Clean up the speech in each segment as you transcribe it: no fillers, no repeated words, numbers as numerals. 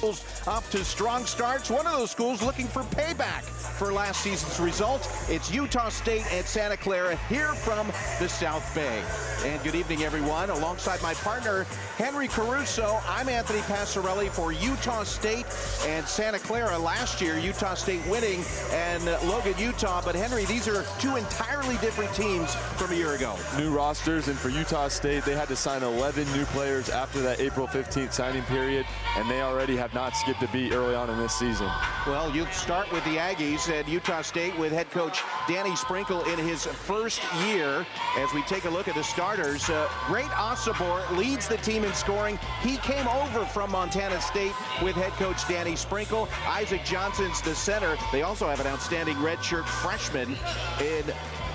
schools off to strong starts. One of those schools looking for payback for last season's result. It's Utah State and Santa Clara here from the South Bay. And good evening, everyone. Alongside my partner, Henry Caruso, I'm Anthony Passarelli for Utah State and Santa Clara. Last year, Utah State winning and Logan, Utah. But Henry, these are two entirely different teams from a year ago. New rosters, and for Utah State, they had to sign 11 new players after that April 15th signing period, and they already have not skipped a beat early on in this season. Well, you start with the Aggies at Utah State with head coach Danny Sprinkle in his first year. As we take a look at the starters, Great Osobor leads the team in scoring. He came over from Montana State with head coach Danny Sprinkle. Isaac Johnson's the center. They also have an outstanding redshirt freshman in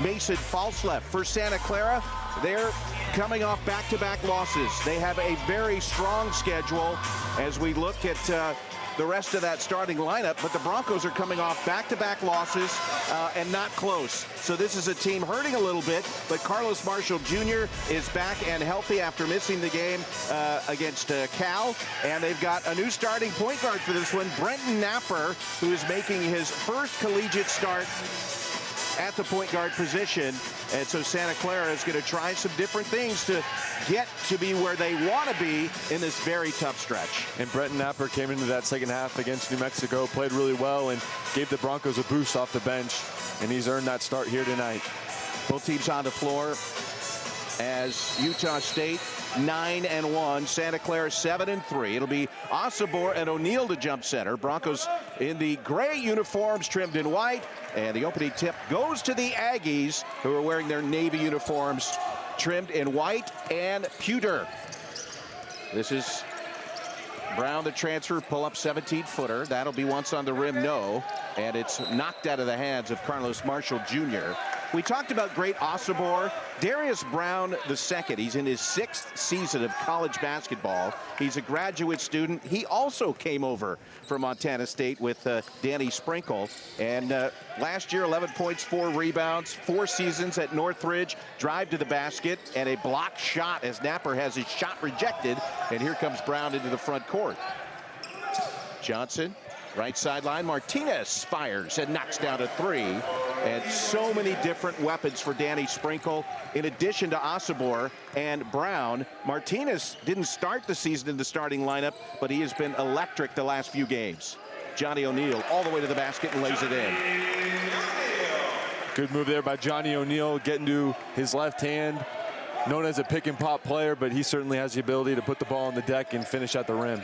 Mason Falsleff. For Santa Clara, they're coming off back-to-back losses. They have a very strong schedule as we look at the rest of that starting lineup, but the Broncos are coming off back-to-back losses and not close. So this is a team hurting a little bit, but Carlos Marshall Jr. is back and healthy after missing the game against Cal, and they've got a new starting point guard for this one, Brenton Napper, who is making his first collegiate start at the point guard position. And so Santa Clara is going to try some different things to get to be where they want to be in this very tough stretch. And Brenton Napper came into that second half against New Mexico, played really well, and gave the Broncos a boost off the bench, and he's earned that start here tonight. Both teams on the floor as Utah State 9-1, Santa Clara 7-3. It'll be Osobor and O'Neal to jump center. Broncos in the gray uniforms trimmed in white, and the opening tip goes to the Aggies, who are wearing their Navy uniforms trimmed in white and pewter. This is Brown, the transfer, pull-up 17-footer. That'll be once on the rim, no, and it's knocked out of the hands of Carlos Marshall Jr. We talked about Great Osobor. Darius Brown II, he's in his 6th season of college basketball. He's a graduate student. He also came over from Montana State with Danny Sprinkle. And last year, 11 points, 4 rebounds, 4 seasons at Northridge, drive to the basket, and a blocked shot as Napper has his shot rejected. And here comes Brown into the front court. Johnson, right sideline. Martinez fires and knocks down a 3. And so many different weapons for Danny Sprinkle. In addition to Osobor and Brown, Martinez didn't start the season in the starting lineup, but he has been electric the last few games. Johnny O'Neal all the way to the basket and lays it in. Good move there by Johnny O'Neal, getting to his left hand. Known as a pick and pop player, but he certainly has the ability to put the ball on the deck and finish at the rim.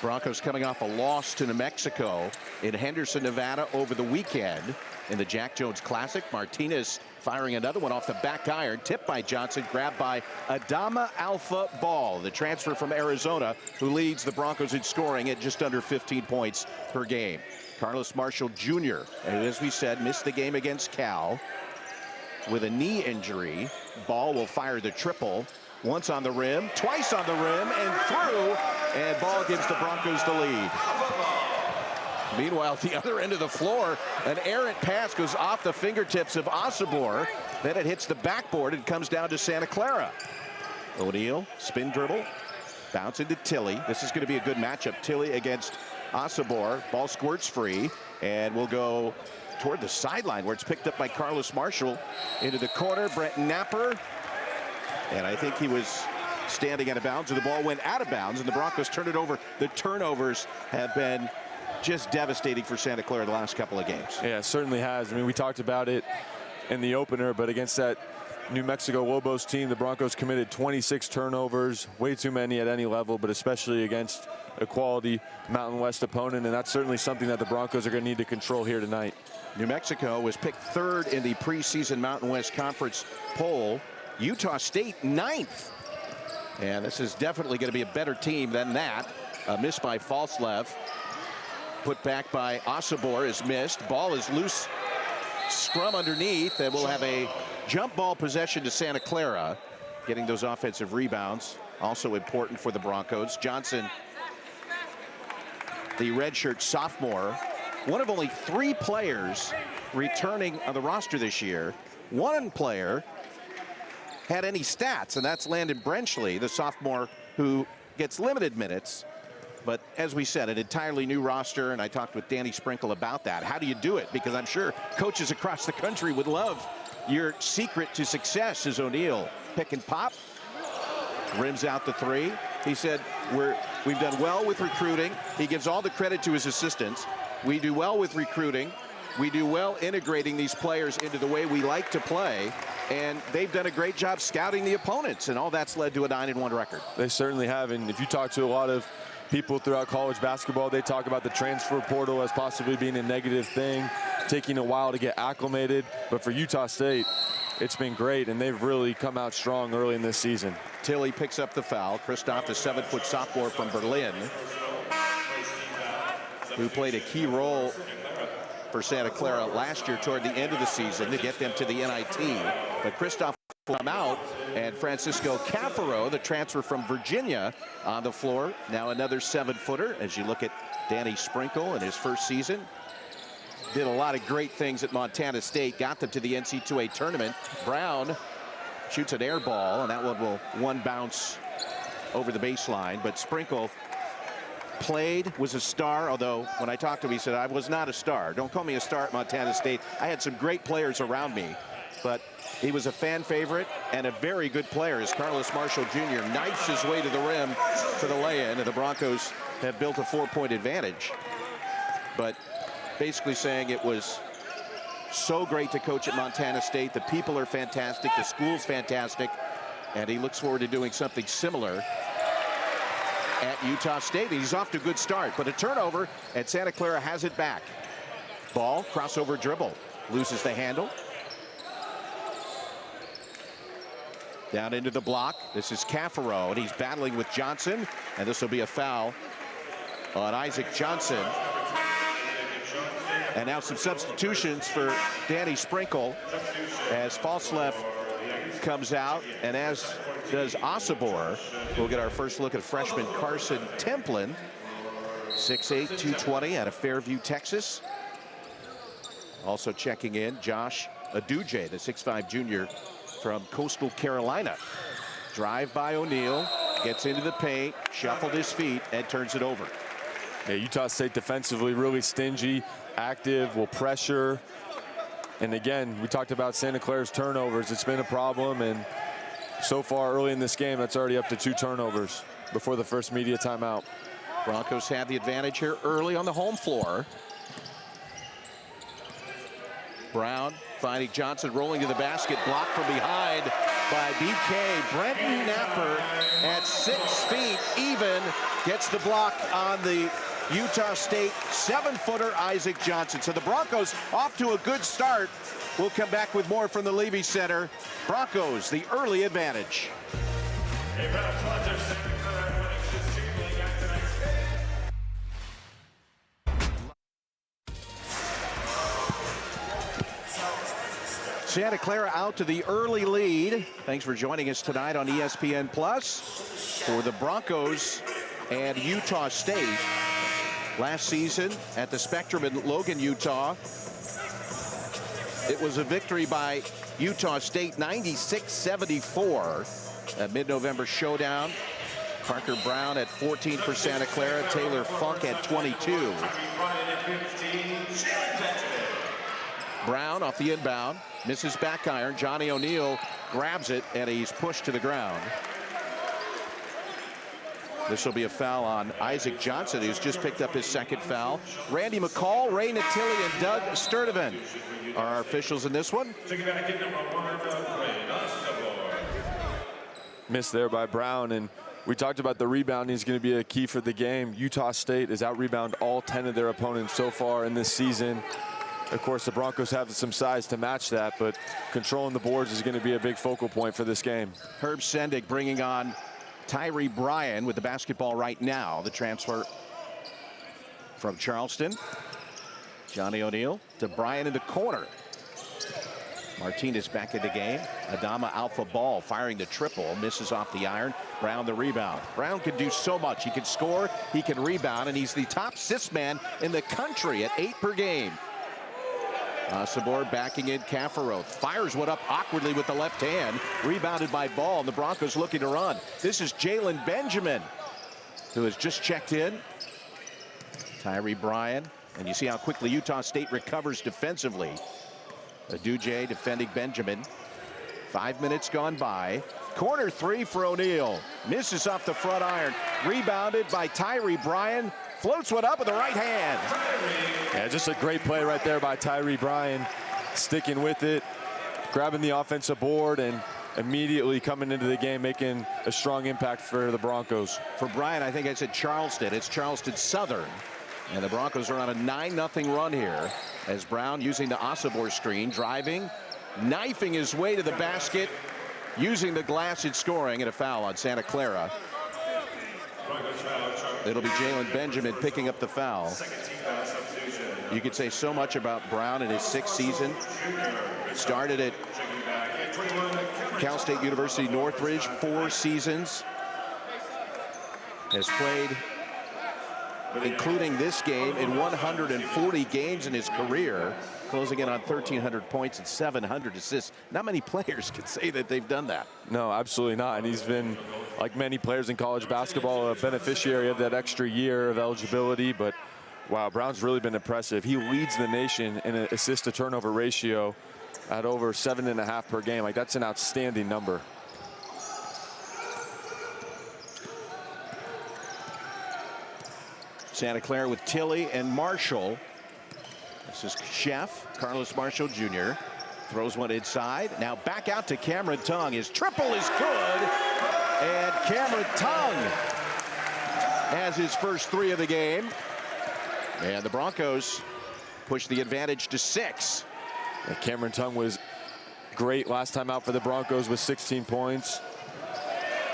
Broncos coming off a loss to New Mexico in Henderson, Nevada over the weekend in the Jack Jones Classic. Martinez firing another one off the back iron, tipped by Johnson, grabbed by Adama Alpha Ball, the transfer from Arizona, who leads the Broncos in scoring at just under 15 points per game. Carlos Marshall Jr., as we said, missed the game against Cal with a knee injury. Ball will fire the triple. Once on the rim, twice on the rim, and through, and Ball gives the Broncos the lead. Meanwhile, at the other end of the floor, an errant pass goes off the fingertips of Osobor. Then it hits the backboard and comes down to Santa Clara. O'Neal, spin dribble, bounce into Tilly. This is going to be a good matchup. Tilly against Osobor. Ball squirts free, and we'll go toward the sideline where it's picked up by Carlos Marshall. Into the corner, Brenton Napper. And I think he was standing out of bounds, and the ball went out of bounds, and the Broncos turned it over. The turnovers have been just devastating for Santa Clara the last couple of games. Yeah, it certainly has. I mean, we talked about it in the opener, but against that New Mexico Lobos team, the Broncos committed 26 turnovers, way too many at any level, but especially against a quality Mountain West opponent, and that's certainly something that the Broncos are going to need to control here tonight. New Mexico was picked 3rd in the preseason Mountain West Conference poll. Utah State 9th. And this is definitely going to be a better team than that. A miss by Falsleff. Put back by Osobor is missed. Ball is loose. Scrum underneath, and we'll have a jump ball possession to Santa Clara. Getting those offensive rebounds, also important for the Broncos. Johnson, the redshirt sophomore, one of only 3 players returning on the roster this year. One player had any stats, and that's Landon Brenchley, the sophomore who gets limited minutes. But as we said, an entirely new roster, and I talked with Danny Sprinkle about that. How do you do it? Because I'm sure coaches across the country would love your secret to success. Is O'Neal pick and pop, rims out the three. He said, we've done well with recruiting. He gives all the credit to his assistants. We do well with recruiting. We do well integrating these players into the way we like to play. And they've done a great job scouting the opponents, and all that's led to a 9-1 record. They certainly have, and if you talk to a lot of people throughout college basketball, they talk about the transfer portal as possibly being a negative thing, taking a while to get acclimated. But for Utah State, it's been great, and they've really come out strong early in this season. Tilly picks up the foul. Christoph, the 7-foot sophomore from Berlin, who played a key role for Santa Clara last year toward the end of the season to get them to the NIT. But Christoph will come out, and Francisco Caffaro, the transfer from Virginia, on the floor. Now another 7-footer as you look at Danny Sprinkle in his first season. Did a lot of great things at Montana State, got them to the NCAA tournament. Brown shoots an air ball, and that one will bounce over the baseline. But Sprinkle played, was a star, although when I talked to him, he said, I was not a star. Don't call me a star at Montana State. I had some great players around me, but he was a fan favorite and a very good player as Carlos Marshall Jr. knifes his way to the rim for the lay-in, and the Broncos have built a 4-point advantage. But basically saying it was so great to coach at Montana State. The people are fantastic, the school's fantastic, and he looks forward to doing something similar at Utah State. He's off to a good start, but a turnover, and Santa Clara has it back. Ball, crossover dribble, loses the handle. Down into the block. This is Caffaro, and he's battling with Johnson, and this will be a foul on Isaac Johnson. And now some substitutions for Danny Sprinkle as Falsleff comes out, and as does Osobor. We'll get our first look at freshman Carson Templin, 6'8", 220 out of Fairview, Texas. Also checking in, Josh Aduje, the 6'5" junior from Coastal Carolina. Drive by O'Neal, gets into the paint, shuffled his feet, and turns it over. Yeah, Utah State defensively really stingy, active, will pressure. And again, we talked about Santa Clara's turnovers. It's been a problem, and so far early in this game, that's already up to 2 turnovers before the first media timeout. Broncos had the advantage here early on the home floor. Brown finding Johnson, rolling to the basket, blocked from behind by BK. Brenton Napper at 6 feet even gets the block on the Utah State 7-footer Isaac Johnson. So the Broncos off to a good start. We'll come back with more from the Levy Center. Broncos, the early advantage. Santa Clara out to the early lead. Thanks for joining us tonight on ESPN Plus for the Broncos and Utah State. Last season at the Spectrum in Logan, Utah, it was a victory by Utah State, 96-74. A mid-November showdown. Parker Brown at 14 for Santa Clara. Taylor Funk at 22. Brown off the inbound, misses back iron. Johnny O'Neal grabs it, and he's pushed to the ground. This will be a foul on Isaac Johnson, who's just picked up his second foul. Randy McCall, Ray Natilli, and Doug Sturdivant are our officials in this one. Missed there by Brown, and we talked about the rebounding is going to be a key for the game. Utah State has out-rebounded all 10 of their opponents so far in this season. Of course, the Broncos have some size to match that, but controlling the boards is going to be a big focal point for this game. Herb Sendick bringing on Tyree Bryan with the basketball right now. The transfer from Charleston. Johnny O'Neal to Bryan in the corner. Martinez back in the game. Adama Alpha Ball firing the triple, misses off the iron. Brown the rebound. Brown can do so much. He can score, he can rebound, and he's the top assist man in the country at 8 per game. Sabor backing in. Caffaro fires one up awkwardly with the left hand. Rebounded by Ball, and the Broncos looking to run. This is Jalen Benjamin, who has just checked in. Tyree Bryan, and you see how quickly Utah State recovers defensively. Aduje defending Benjamin. 5 minutes gone by. Corner three for O'Neal. Misses off the front iron. Rebounded by Tyree Bryan. Floats one up with the right hand. Yeah, just a great play right there by Tyree Bryan. Sticking with it, grabbing the offensive board, and immediately coming into the game, making a strong impact for the Broncos. For Bryan, I think I said Charleston. It's Charleston Southern. And the Broncos are on a 9-0 run here as Brown using the Osobor screen, driving, knifing his way to the basket, using the glass and scoring, and a foul on Santa Clara. It'll be Jalen Benjamin picking up the foul. You could say so much about Brown in his 6th season. Started at Cal State University Northridge, 4 seasons. Has played, including this game, in 140 games in his career, closing in on 1,300 points and 700 assists. Not many players can say that they've done that. No, absolutely not. And he's been, like many players in college basketball, a beneficiary of that extra year of eligibility. But wow, Brown's really been impressive. He leads the nation in an assist to turnover ratio at over 7.5 per game. Like, that's an outstanding number. Santa Clara with Tilley and Marshall. This is Chef, Carlos Marshall Jr. Throws one inside. Now back out to Cameron Tongue. His triple is good. And Cameron Tongue has his first 3 of the game. And the Broncos push the advantage to 6. Yeah, Cameron Tongue was great last time out for the Broncos with 16 points.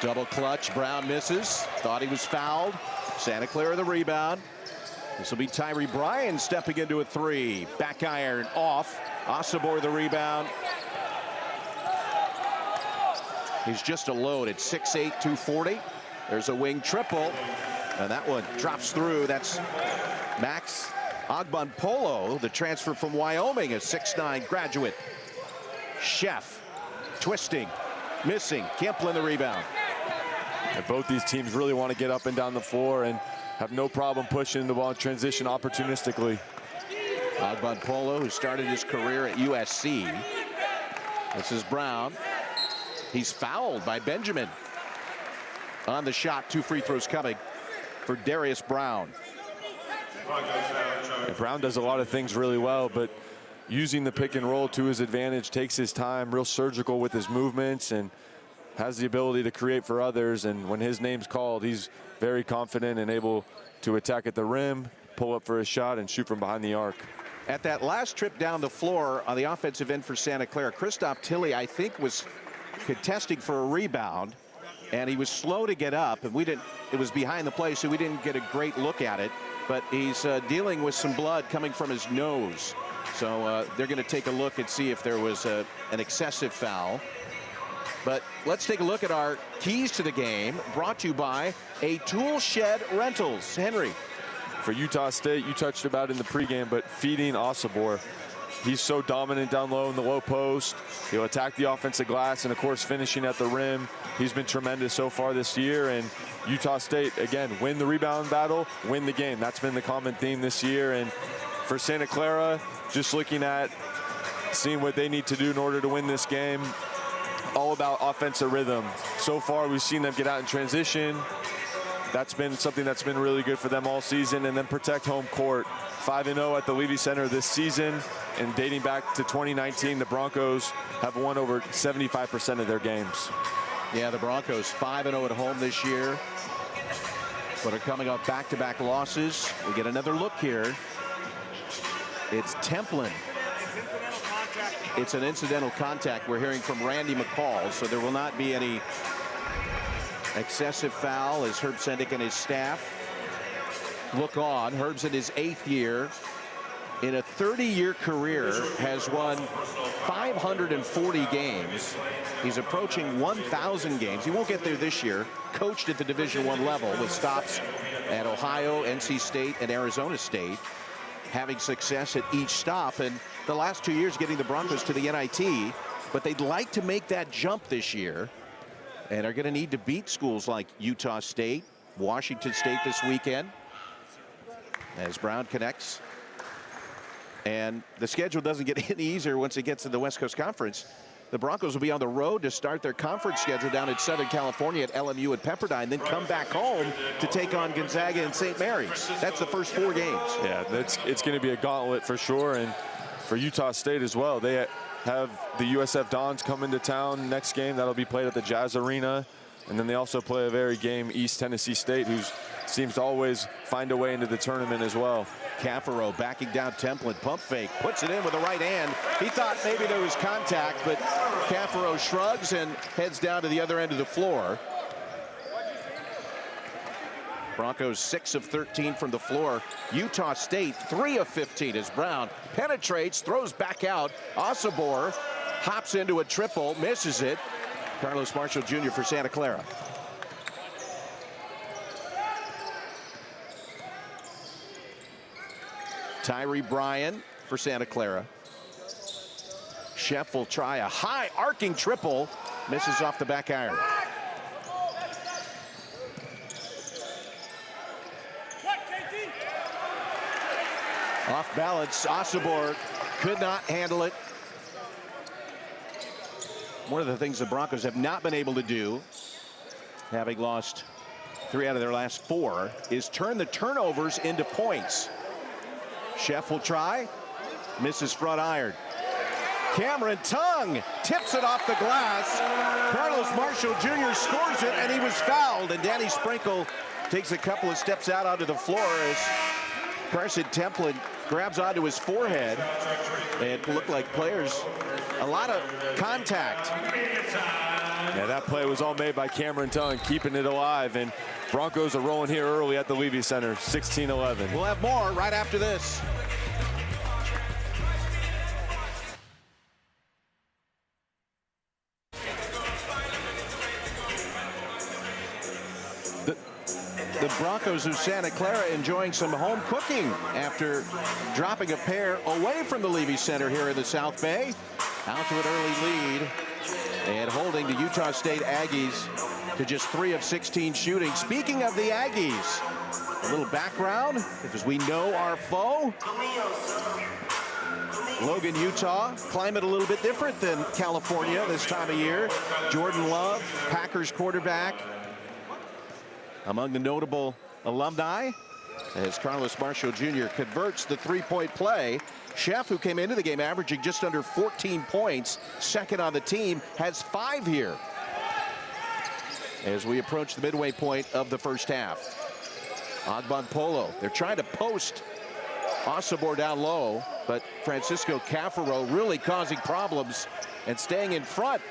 Double clutch. Brown misses. Thought he was fouled. Santa Clara the rebound. This will be Tyree Bryan stepping into a 3. Back iron off. Osobor the rebound. He's just alone at 6'8", 240. There's a wing triple. And that one drops through. That's Max Agbanpolo, the transfer from Wyoming, a 6'9" graduate. Chef twisting, missing. Kemplin the rebound. And both these teams really want to get up and down the floor and have no problem pushing the ball in transition opportunistically. Agbanpolo, who started his career at USC. This is Brown. He's fouled by Benjamin. On the shot, 2 free throws coming for Darius Brown. Yeah, Brown does a lot of things really well, but using the pick and roll to his advantage, takes his time, real surgical with his movements, and has the ability to create for others. And when his name's called, he's very confident and able to attack at the rim, pull up for a shot, and shoot from behind the arc. At that last trip down the floor on the offensive end for Santa Clara, Christoph Tilley, I think, was contesting for a rebound, and he was slow to get up, and it was behind the play, so we didn't get a great look at it. But he's dealing with some blood coming from his nose. So they're going to take a look and see if there was an excessive foul. But let's take a look at our keys to the game, brought to you by a Tool Shed Rentals. Henry. For Utah State, you touched about in the pregame, but feeding Osobor. He's so dominant down low in the low post. He'll attack the offensive glass, and of course finishing at the rim. He's been tremendous so far this year. And Utah State, again, win the rebound battle, win the game. That's been the common theme this year. And for Santa Clara, just looking at seeing what they need to do in order to win this game, all about offensive rhythm. So far, we've seen them get out in transition. That's been something that's been really good for them all season. And then protect home court. 5-0 at the Levy Center this season. And dating back to 2019, the Broncos have won over 75% of their games. Yeah, the Broncos 5-0 at home this year, but are coming off back-to-back losses. We get another look here. It's Templin. It's an incidental contact. We're hearing from Randy McCall, so there will not be any excessive foul as Herb Sendick and his staff look on. Herb's in his 8th year. In a 30-year career, has won 540 games. He's approaching 1,000 games. He won't get there this year. Coached at the Division I level with stops at Ohio, NC State, and Arizona State. Having success at each stop, and the last 2 years getting the Broncos to the NIT. But they'd like to make that jump this year, and are going to need to beat schools like Utah State, Washington State this weekend. as Brown connects. And the schedule doesn't get any easier once it gets to the West Coast Conference. The Broncos will be on the road to start their conference schedule down in Southern California at LMU and Pepperdine, then come back home to take on Gonzaga and St. Mary's. That's the first 4 games. Yeah, it's going to be a gauntlet for sure, and for Utah State as well. They have the USF Dons come into town next game. That'll be played at the Jazz Arena. And then they also play a very game East Tennessee State, who seems to always find a way into the tournament as well. Caffaro backing down Templin, pump fake, puts it in with the right hand. He thought maybe there was contact, but Caffaro shrugs and heads down to the other end of the floor. Broncos 6 of 13 from the floor. Utah State 3 of 15 as Brown penetrates, throws back out. Osobor hops into a triple, misses it. Carlos Marshall Jr. for Santa Clara. Tyree Bryan for Santa Clara. Sheff will try a high arcing triple, misses off the back iron. Off balance, Osobor could not handle it. One of the things the Broncos have not been able to do, having lost 3 out of their last 4, is turn the turnovers into points. Sheff will try, misses front iron. Cameron Tongue tips it off the glass. Carlos Marshall Jr. scores it, and he was fouled. And Danny Sprinkle takes a couple of steps out onto the floor as Carson Templin grabs onto his forehead. It looked like players, a lot of contact. Yeah, that play was all made by Cameron Tongue, keeping it alive. And Broncos are rolling here early at the Levy Center, 16-11. We'll have more right after this. The Broncos of Santa Clara enjoying some home cooking after dropping a pair away from the Levy Center here in the South Bay. Out to an early lead and holding the Utah State Aggies to just 3 of 16 shooting. Speaking of the Aggies, a little background, because we know our foe. Logan, Utah, climate a little bit different than California this time of year. Jordan Love, Packers quarterback, among the notable alumni as Carlos Marshall Jr. converts the 3-point play. Sheff, who came into the game averaging just under 14 points, second on the team, has 5 here as we approach the midway point of the first half. Agbanpolo, they're trying to post Osobor down low, but Francisco Caffaro really causing problems and staying in front.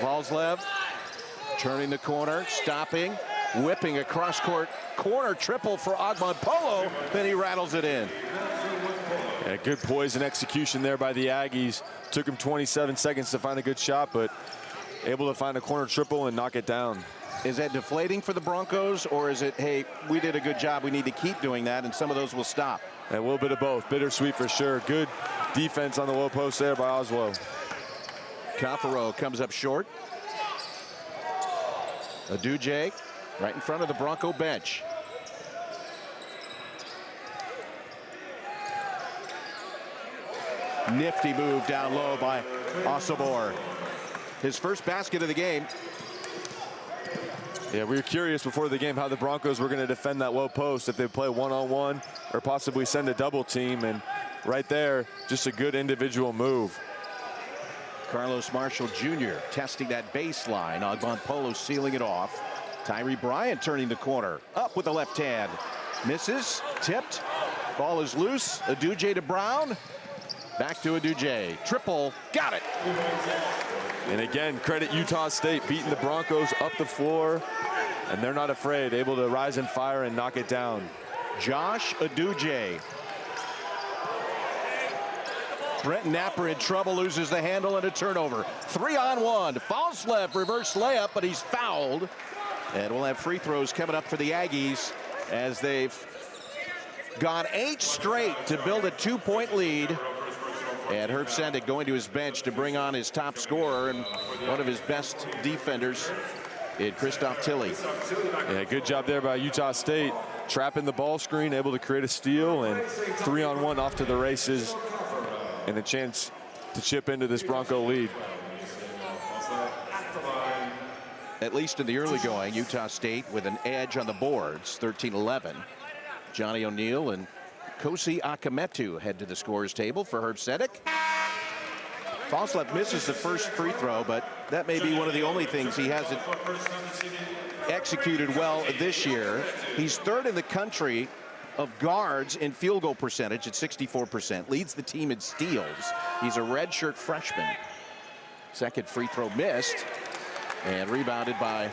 Valslev turning the corner, stopping, whipping across court, corner triple for Agbanpolo, then he rattles it in. Yeah, good poise and execution there by the Aggies. Took him 27 seconds to find a good shot, but able to find a corner triple and knock it down. Is that deflating for the Broncos, or is it, hey, we did a good job, we need to keep doing that, and some of those will stop? A little bit of both. Bittersweet for sure. Good defense on the low post there by Oslo. Caffaro comes up short. Aduje right in front of the Bronco bench. Nifty move down low by Osobor. His first basket of the game. Yeah, we were curious before the game how the Broncos were going to defend that low post, if they play one-on-one or possibly send a double team. And right there, just a good individual move. Carlos Marshall Jr. testing that baseline. Agbanpolo sealing it off. Tyree Bryan turning the corner. Up with the left hand. Misses. Tipped. Ball is loose. Aduje to Brown. Back to Aduje. Triple. Got it. And again, credit Utah State beating the Broncos up the floor. And they're not afraid. Able to rise and fire and knock it down. Josh Aduje. Brent Napper in trouble, loses the handle and a turnover. 3-on-1. Valslev reverse layup, but he's fouled. And we'll have free throws coming up for the Aggies as they've gone 8 straight to build a 2-point lead. And Herb Sendek going to his bench to bring on his top scorer and one of his best defenders, in Christoph Tilly. Yeah, good job there by Utah State. Trapping the ball screen, able to create a steal, and 3-on-1 off to the races, and a chance to chip into this Bronco lead. At least in the early going, Utah State with an edge on the boards, 13-11. Johnny O'Neal and Kosi Akametu head to the scorers table for Herb Sendek. Falslep misses the first free throw, but that may be one of the only things he hasn't executed well this year. He's third in the country of guards in field goal percentage at 64%, leads the team in steals. He's a redshirt freshman. Second free throw missed, and rebounded by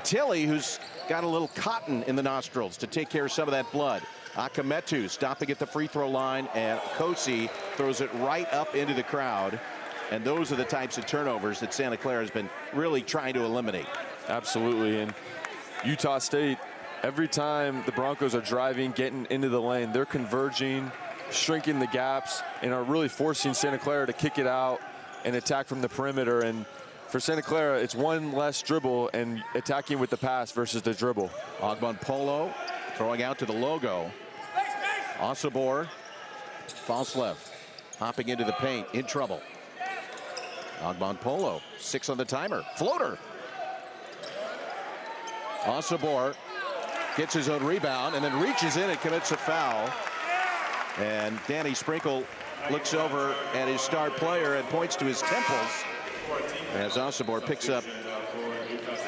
Tilly, who's got a little cotton in the nostrils to take care of some of that blood. Akametu stopping at the free throw line, and Kosi throws it right up into the crowd. And those are the types of turnovers that Santa Clara has been really trying to eliminate. Absolutely. And Utah State, every time the Broncos are driving, getting into the lane, they're converging, shrinking the gaps, and are really forcing Santa Clara to kick it out and attack from the perimeter. And for Santa Clara, it's one less dribble and attacking with the pass versus the dribble. Ogbon Polo throwing out to the logo. Osobor, Falslep hopping into the paint, in trouble. Ogbon Polo, 6 on the timer, floater. Osobor gets his own rebound and then reaches in and commits a foul. And Danny Sprinkle looks over at his star player and points to his temples as Osobor picks up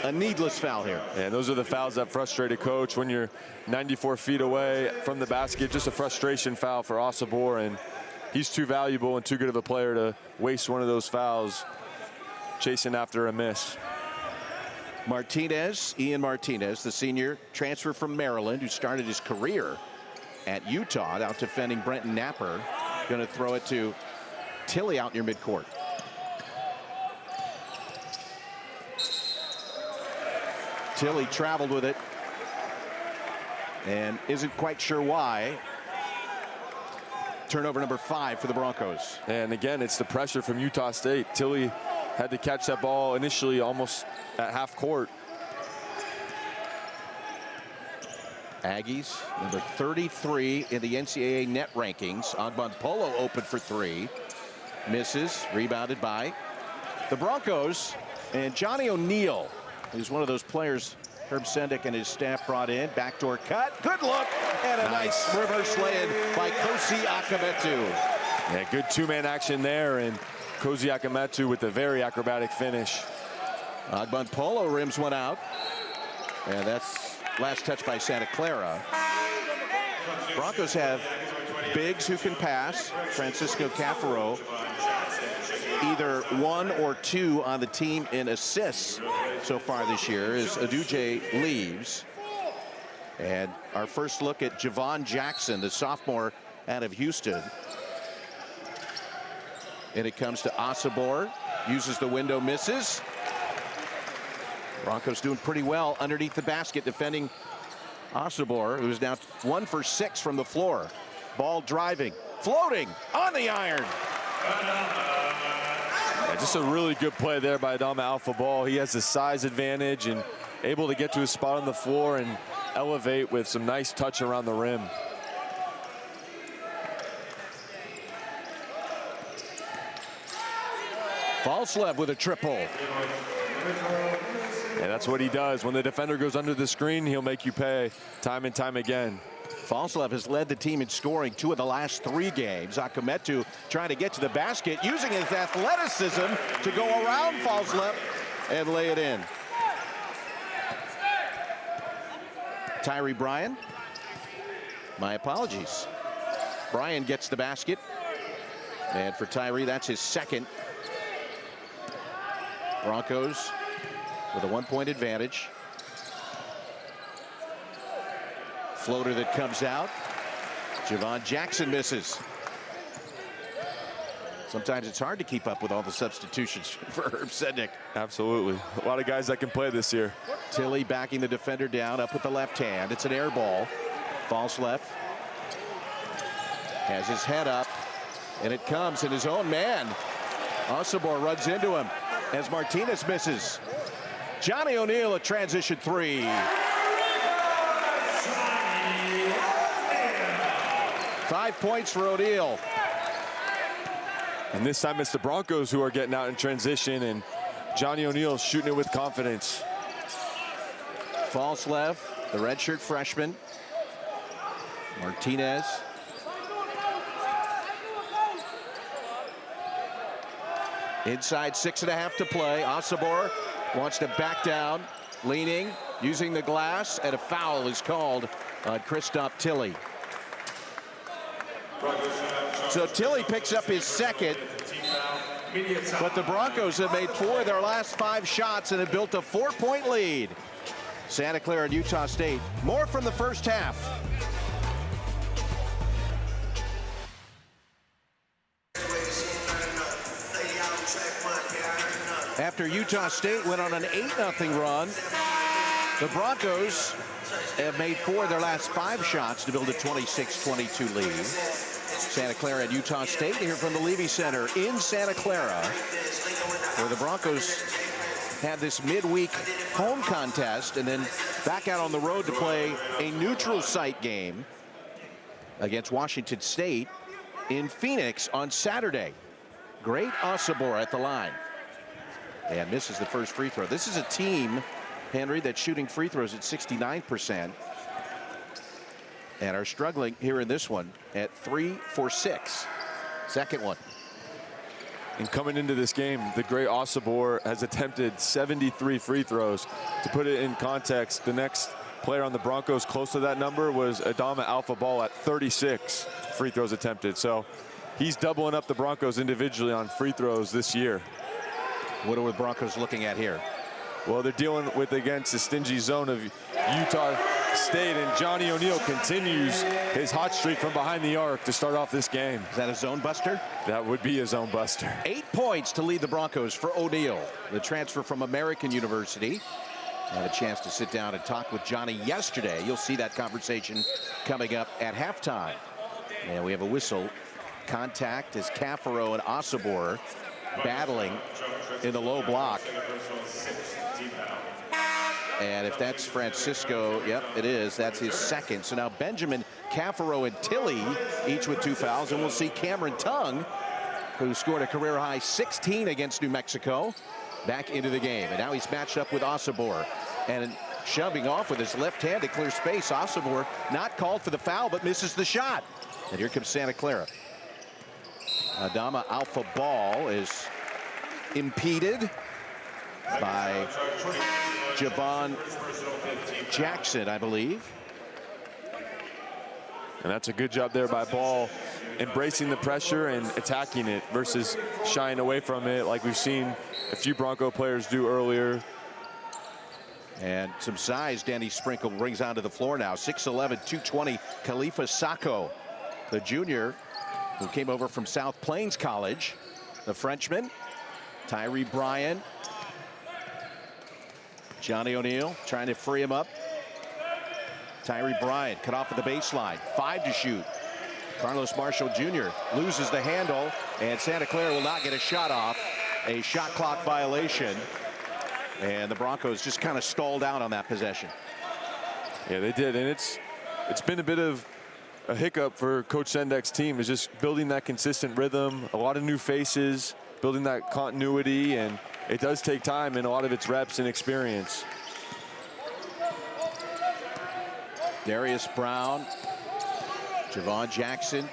a needless foul here. And those are the fouls that frustrate a coach when you're 94 feet away from the basket. Just a frustration foul for Osobor, and he's too valuable and too good of a player to waste one of those fouls chasing after a miss. Martinez, Ian Martinez, the senior transfer from Maryland, who started his career at Utah, out defending Brenton Napper. Going to throw it to Tilly out near midcourt. Tilly traveled with it and isn't quite sure why. Turnover number 5 for the Broncos. And again, it's the pressure from Utah State. Tilly had to catch that ball initially almost at half court. Aggies, number 33 in the NCAA net rankings. Ogbon Polo open for 3. Misses, rebounded by the Broncos. And Johnny O'Neal, who's one of those players Herb Sendek and his staff brought in. Backdoor cut, good look, and a nice reverse lay-in by Kosi Akametu. Yeah, good two-man action there, and Kosi Akametu with a very acrobatic finish. Ogbon Polo rims one out, and that's last touch by Santa Clara. Broncos have bigs who can pass. Francisco Caffaro, either 1 or 2 on the team in assists so far this year as Aduje leaves. And our first look at Javon Jackson, the sophomore out of Houston. And it comes to Osobor, uses the window, misses. Broncos doing pretty well underneath the basket, defending Osobor, who's now 1 for 6 from the floor. Ball driving, floating, on the iron. Yeah, just a really good play there by Adama Alpha Ball. He has the size advantage and able to get to his spot on the floor and elevate with some nice touch around the rim. Falslep with a triple. And that's what he does. When the defender goes under the screen, he'll make you pay time and time again. Falslep has led the team in scoring 2 of the last 3 games. Akametu trying to get to the basket, using his athleticism to go around Falslep and lay it in. Tyree Bryan. My apologies. Bryan gets the basket. And for Tyree, that's his second. Broncos with a 1-point advantage. Floater that comes out. Javon Jackson misses. Sometimes it's hard to keep up with all the substitutions for Herb Sendek. Absolutely. A lot of guys that can play this year. Tilly backing the defender down, up with the left hand. It's an air ball. Falslep has his head up, and it comes in his own man. Osobor runs into him as Martinez misses. Johnny O'Neal, a transition three. 5 points for O'Neal. And this time it's the Broncos who are getting out in transition, and Johnny O'Neal shooting it with confidence. Falslev, the redshirt freshman. Martinez. Inside 6.5 to play. Osobor wants to back down, leaning, using the glass, and a foul is called on Christoph Tilley. So Tilley picks up his second, but the Broncos have made 4 of their last 5 shots and have built a 4-point lead. Santa Clara and Utah State. More from the first half. After Utah State went on an 8-0 run, the Broncos have made 4 of their last 5 shots to build a 26-22 lead. Santa Clara and Utah State here from the Levy Center in Santa Clara, where the Broncos had this midweek home contest and then back out on the road to play a neutral site game against Washington State in Phoenix on Saturday. Great Osobor at the line. And misses the first free throw. This is a team, Henry, that's shooting free throws at 69%. And are struggling here in this one at 3 for 6. Second one. And coming into this game, the great Osobor has attempted 73 free throws. To put it in context, the next player on the Broncos close to that number was Adama Alpha-Ball at 36 free throws attempted. So he's doubling up the Broncos individually on free throws this year. What are the Broncos looking at here? Well, they're dealing with against the stingy zone of Utah State, and Johnny O'Neal continues his hot streak from behind the arc to start off this game. Is that a zone buster? That would be a zone buster. 8 points to lead the Broncos for O'Neal, the transfer from American University. I had a chance to sit down and talk with Johnny yesterday. You'll see that conversation coming up at halftime. And we have a whistle. Contact as Cafaro and Osobor battling in the low block. And if that's Francisco, yep, it is. That's his second. So now Benjamin, Cafaro, and Tilley, each with 2 fouls. And we'll see Cameron Tongue, who scored a career-high 16 against New Mexico, back into the game. And now he's matched up with Osobor. And shoving off with his left hand to clear space. Osobor not called for the foul, but misses the shot. And here comes Santa Clara. Adama Alpha-Ball is impeded by Javon Jackson, I believe. And that's a good job there by Ball, embracing the pressure and attacking it versus shying away from it like we've seen a few Bronco players do earlier. And some size Danny Sprinkle brings onto the floor now. 6'11", 220, Khalifa Sacco, the junior who came over from South Plains College. The Frenchman, Tyree Bryan. Johnny O'Neal trying to free him up. Tyree Bryan cut off at the baseline. 5 to shoot. Carlos Marshall Jr. loses the handle, and Santa Clara will not get a shot off. A shot clock violation. And the Broncos just kind of stalled out on that possession. Yeah, they did, and it's been a bit of a hiccup for Coach Sendek's team, is just building that consistent rhythm, a lot of new faces, building that continuity, and it does take time and a lot of its reps and experience. Darius Brown, Javon Jackson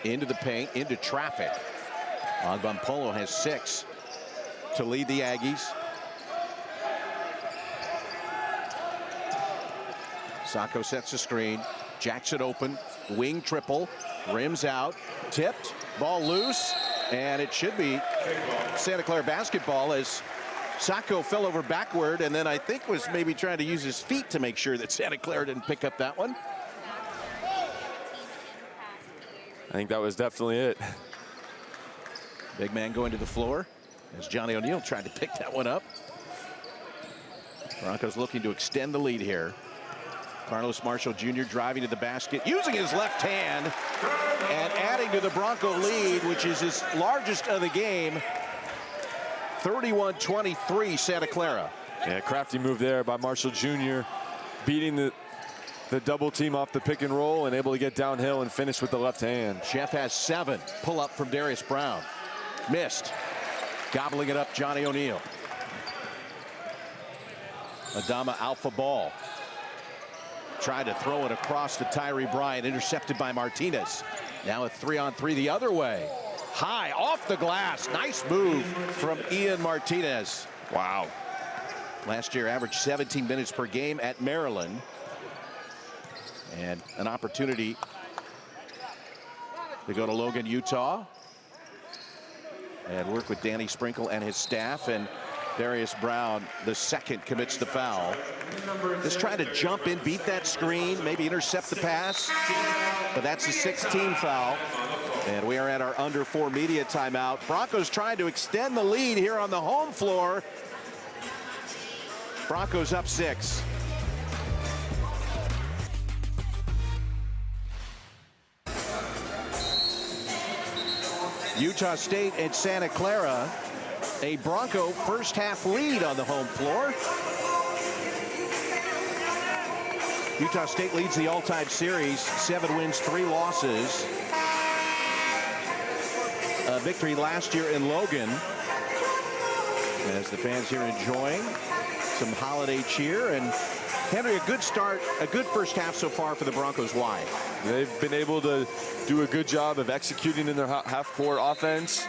into the paint, into traffic. Agbampolo has 6 to lead the Aggies. Sacco sets the screen. Jackson open, wing triple, rims out, tipped, ball loose, and it should be Santa Clara basketball as Sacco fell over backward and then I think was maybe trying to use his feet to make sure that Santa Clara didn't pick up that one. I think that was definitely it. Big man going to the floor as Johnny O'Neal tried to pick that one up. Broncos looking to extend the lead here. Carlos Marshall Jr. driving to the basket, using his left hand and adding to the Bronco lead, which is his largest of the game. 31-23 Santa Clara. Yeah, crafty move there by Marshall Jr., beating the double team off the pick and roll and able to get downhill and finish with the left hand. Jeff has 7. Pull up from Darius Brown. Missed. Gobbling it up, Johnny O'Neal. Adama alpha ball. Tried to throw it across to Tyree Bryant, intercepted by Martinez. Now a 3-on-3 the other way. High off the glass. Nice move from Ian Martinez. Wow. Last year averaged 17 minutes per game at Maryland. And an opportunity to go to Logan, Utah, and work with Danny Sprinkle and his staff. And Darius Brown, the second, commits the foul. Just trying to jump in, beat that screen, maybe intercept the pass. But that's a 16 foul. And we are at our under 4 media timeout. Broncos trying to extend the lead here on the home floor. Broncos up 6. Utah State and Santa Clara, a Bronco first half lead on the home floor. Utah State leads the all-time series, 7 wins, 3 losses. A victory last year in Logan. As the fans here enjoying some holiday cheer. And Henry, a good start, a good first half so far for the Broncos. Why? They've been able to do a good job of executing in their half-court offense.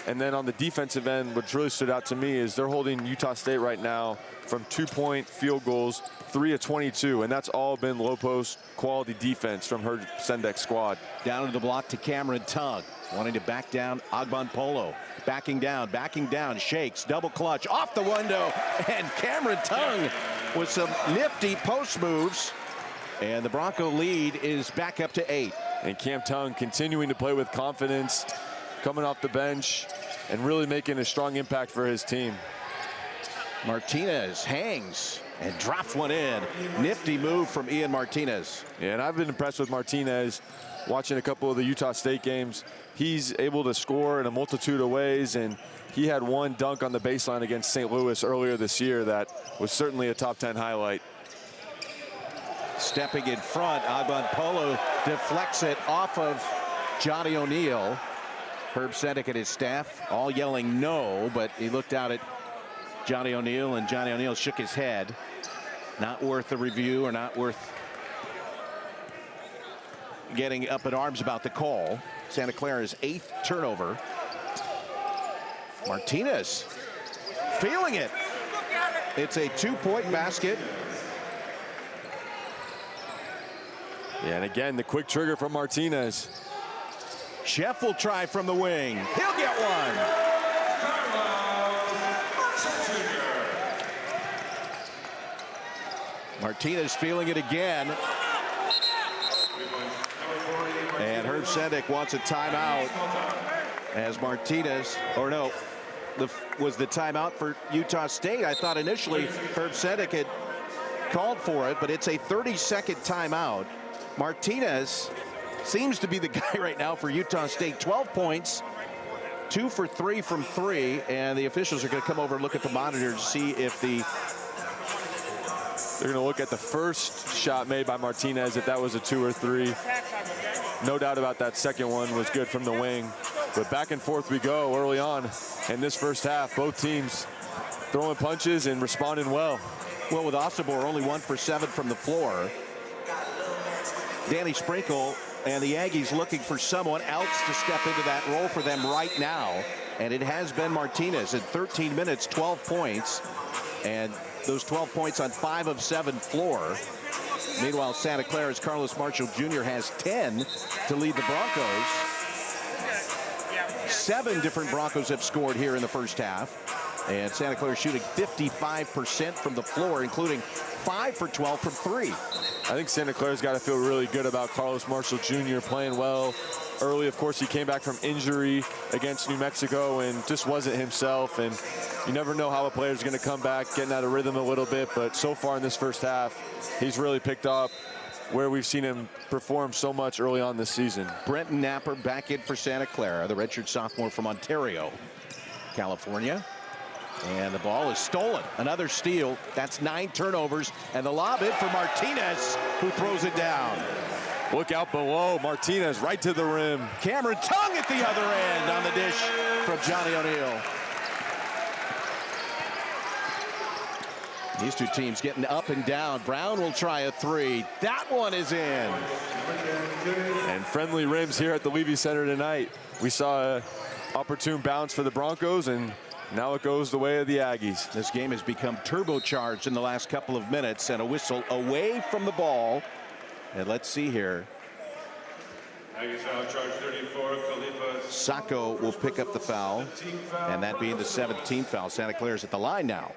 And then on the defensive end, what really stood out to me is they're holding Utah State right now from 2-point field goals, 3 of 22. And that's all been low-post quality defense from Herb Sendek's squad. Down to the block to Cameron Tug. Wanting to back down Ogbon Polo. Backing down, shakes, double clutch, off the window. And Cameron Tug with some nifty post moves. And the Bronco lead is back up to 8. And Cam Tug continuing to play with confidence, coming off the bench, and really making a strong impact for his team. Martinez hangs and drops one in. Nifty move from Ian Martinez. Yeah, and I've been impressed with Martinez. Watching a couple of the Utah State games, he's able to score in a multitude of ways, and he had one dunk on the baseline against St. Louis earlier this year that was certainly a top 10 highlight. Stepping in front, Ogbon Polo deflects it off of Johnny O'Neal. Herb Sendek and his staff all yelling no, but he looked out at Johnny O'Neal, and Johnny O'Neal shook his head. Not worth the review, or not worth getting up in arms about the call. Santa Clara's 8th turnover. Martinez feeling it. It's a 2-point basket. Yeah, and again, the quick trigger from Martinez. Jeff will try from the wing. He'll get one. Martinez feeling it again. And Herb Sendek wants a timeout as Martinez, or no, was the timeout for Utah State. I thought initially Herb Sendek had called for it, but it's a 30-second timeout. Martinez seems to be the guy right now for Utah State. 12 points, 2 for 3 from 3, and the officials are going to come over and look at the monitor to see if they're going to look at the first shot made by Martinez, if that was a 2 or 3. No doubt about that second one was good from the wing. But back and forth we go early on in this first half. Both teams throwing punches and responding well. Well, with Osobor only 1 for 7 from the floor. Danny Sprinkle and the Aggies looking for someone else to step into that role for them right now. And it has been Martinez in 13 minutes, 12 points. And those 12 points on 5 of 7 floor. Meanwhile, Santa Clara's Carlos Marshall Jr. has 10 to lead the Broncos. 7 different Broncos have scored here in the first half. And Santa Clara shooting 55% from the floor, including 5 for 12 from 3. I think Santa Clara's got to feel really good about Carlos Marshall Jr. playing well. Early, of course, he came back from injury against New Mexico and just wasn't himself. And you never know how a player's going to come back, getting out of rhythm a little bit. But so far in this first half, he's really picked up where we've seen him perform so much early on this season. Brenton Napper back in for Santa Clara, the redshirt sophomore from Ontario, California. And the ball is stolen. Another steal. That's 9 turnovers. And the lob in for Martinez, who throws it down. Look out below. Martinez right to the rim. Cameron Tongue at the other end on the dish from Johnny O'Neal. These two teams getting up and down. Brown will try a 3. That one is in. And friendly rims here at the Levy Center tonight. We saw an opportune bounce for the Broncos, and now it goes the way of the Aggies. This game has become turbocharged in the last couple of minutes, and a whistle away from the ball. And let's see here. Sacco will pick up the foul, and that being the 17th foul. Santa Clara's at the line now.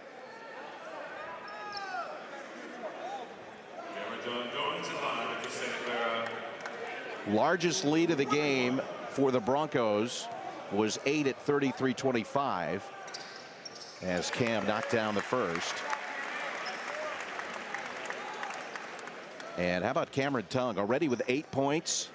Largest lead of the game for the Broncos was 8 at 33-25 as Cam knocked down the first. And how about Cameron Tongue, already with 8 points,